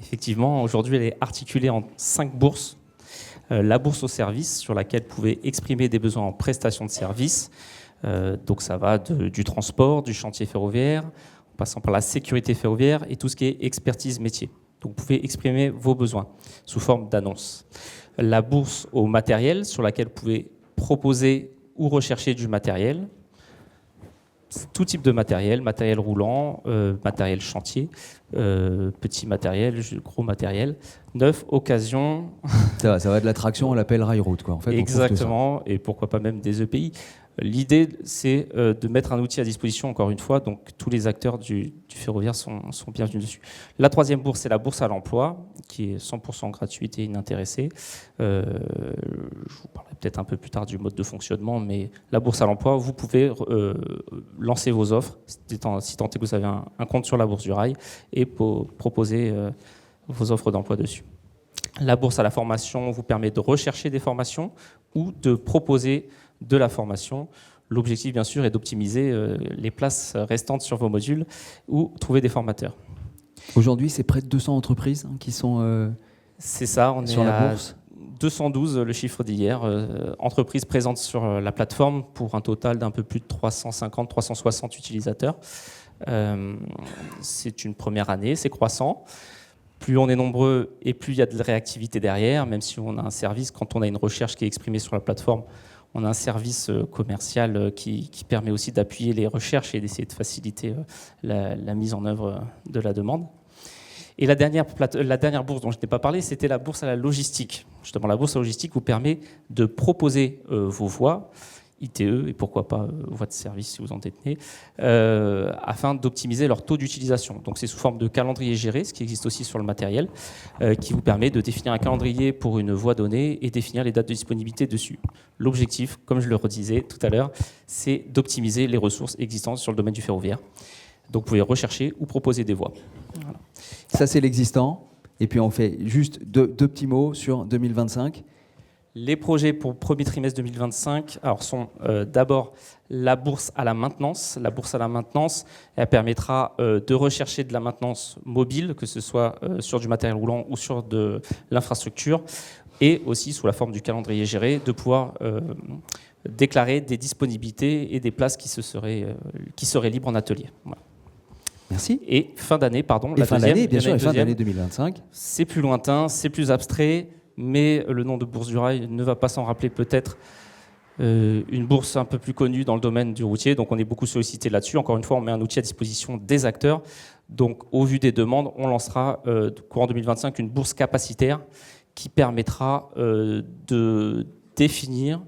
Effectivement, aujourd'hui, elle est articulée en 5 bourses. La bourse au service, sur laquelle vous pouvez exprimer des besoins en prestation de services. Donc ça va du transport, du chantier ferroviaire, en passant par la sécurité ferroviaire et tout ce qui est expertise métier. Donc vous pouvez exprimer vos besoins sous forme d'annonce. La bourse au matériel, sur laquelle vous pouvez proposer ou rechercher du matériel. Tout type de matériel, matériel roulant, matériel chantier, petit matériel, gros matériel, neuf, occasion. Ça va de l'attraction à l'appel rail-route, quoi. En fait, exactement, et pourquoi pas même des EPI. L'idée, c'est de mettre un outil à disposition, encore une fois, donc tous les acteurs du ferroviaire sont bienvenus dessus. La troisième bourse, c'est la bourse à l'emploi, qui est 100% gratuite et inintéressée. Je vous parlerai peut-être un peu plus tard du mode de fonctionnement, mais la bourse à l'emploi, vous pouvez lancer vos offres, si tant est que vous avez un compte sur la Bourse du Rail, et proposer vos offres d'emploi dessus. La bourse à la formation vous permet de rechercher des formations ou de proposer de la formation. L'objectif, bien sûr, est d'optimiser les places restantes sur vos modules ou trouver des formateurs. Aujourd'hui, c'est près de 200 entreprises qui sont c'est ça, on sur est la à bourse. 212, le chiffre d'hier, entreprises présentes sur la plateforme pour un total d'un peu plus de 350-360 utilisateurs. C'est une première année, c'est croissant. Plus on est nombreux et plus il y a de réactivité derrière, même si on a un service, quand on a une recherche qui est exprimée sur la plateforme, on a un service commercial qui permet aussi d'appuyer les recherches et d'essayer de faciliter la mise en œuvre de la demande. Et la dernière bourse dont je n'ai pas parlé, c'était la bourse à la logistique. Justement, la bourse à la logistique vous permet de proposer vos voies, ITE et pourquoi pas voies de service si vous en détenez, afin d'optimiser leur taux d'utilisation. Donc c'est sous forme de calendrier géré, ce qui existe aussi sur le matériel, qui vous permet de définir un calendrier pour une voie donnée et définir les dates de disponibilité dessus. L'objectif, comme je le redisais tout à l'heure, c'est d'optimiser les ressources existantes sur le domaine du ferroviaire. Donc vous pouvez rechercher ou proposer des voies. Voilà. Ça, c'est l'existant. Et puis on fait juste deux petits mots sur 2025. Les projets pour le premier trimestre 2025 sont d'abord la bourse à la maintenance. La bourse à la maintenance, elle permettra de rechercher de la maintenance mobile, que ce soit sur du matériel roulant ou sur de l'infrastructure, et aussi sous la forme du calendrier géré, de pouvoir déclarer des disponibilités et des places qui seraient libres en atelier. Voilà. Merci. Et fin d'année, pardon. Et fin d'année, bien sûr, et fin d'année 2025. C'est plus lointain, c'est plus abstrait, mais le nom de Bourse du Rail ne va pas s'en rappeler peut-être. Une bourse un peu plus connue dans le domaine du routier, donc on est beaucoup sollicité là-dessus. Encore une fois, on met un outil à disposition des acteurs. Donc au vu des demandes, on lancera courant 2025 une bourse capacitaire qui permettra de définir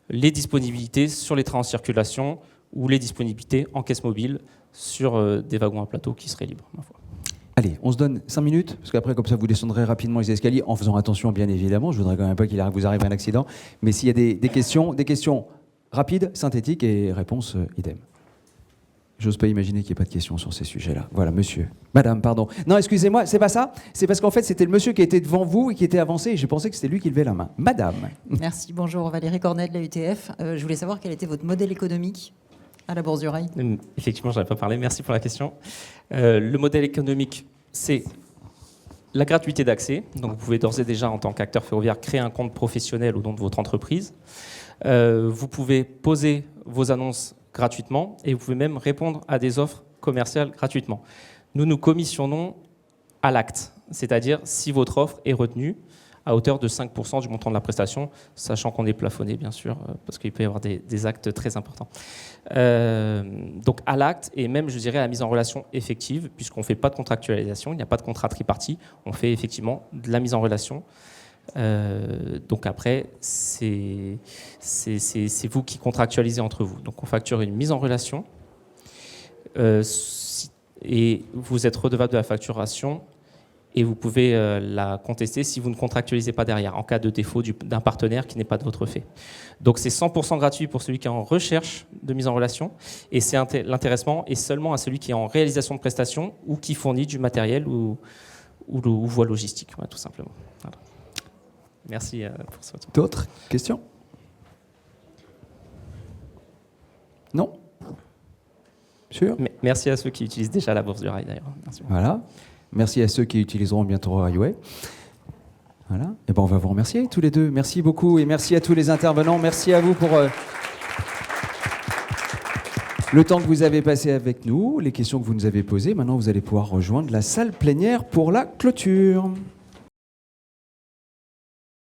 les disponibilités sur les trains en circulation ou les disponibilités en caisse mobile sur des wagons à plateau qui seraient libres, ma foi. Allez, on se donne 5 minutes, parce qu'après, comme ça, vous descendrez rapidement les escaliers, en faisant attention, bien évidemment. Je voudrais quand même pas qu'il vous arrive un accident. Mais s'il y a des questions rapides, synthétiques, et réponses idem. J'ose pas imaginer qu'il n'y ait pas de questions sur ces sujets-là. Voilà, monsieur. Madame, pardon. Non, excusez-moi, c'est pas ça. C'est parce qu'en fait, c'était le monsieur qui était devant vous et qui était avancé, et j'ai pensé que c'était lui qui levait la main. Madame. Merci, bonjour, Valérie Cornet de la UTF. Je voulais savoir quel était votre modèle économique à la Bourse du Rail. Effectivement, je n'avais pas parlé. Merci pour la question. Le modèle économique, c'est la gratuité d'accès. Donc, vous pouvez d'ores et déjà, en tant qu'acteur ferroviaire, créer un compte professionnel au nom de votre entreprise. Vous pouvez poser vos annonces gratuitement et vous pouvez même répondre à des offres commerciales gratuitement. Nous commissionnons à l'acte, c'est-à-dire si votre offre est retenue à hauteur de 5% du montant de la prestation, sachant qu'on est plafonné, bien sûr, parce qu'il peut y avoir des actes très importants. Donc à l'acte, et même, je dirais, à la mise en relation effective, puisqu'on ne fait pas de contractualisation, il n'y a pas de contrat tripartite, on fait effectivement de la mise en relation. Donc après, c'est vous qui contractualisez entre vous. Donc on facture une mise en relation, et vous êtes redevable de la facturation, et vous pouvez la contester si vous ne contractualisez pas derrière, en cas de défaut d'un partenaire qui n'est pas de votre fait. Donc c'est 100% gratuit pour celui qui est en recherche de mise en relation, et l'intéressement est seulement à celui qui est en réalisation de prestations ou qui fournit du matériel ou voie logistique, voilà, tout simplement. Voilà. Merci pour ce retour. D'autres questions? Non? Sûr? Merci à ceux qui utilisent déjà la Bourse du Rail, d'ailleurs. Merci. Voilà. Merci à ceux qui utiliseront bientôt Railway. Voilà. Et ben on va vous remercier tous les deux. Merci beaucoup et merci à tous les intervenants. Merci à vous pour le temps que vous avez passé avec nous, les questions que vous nous avez posées. Maintenant, vous allez pouvoir rejoindre la salle plénière pour la clôture.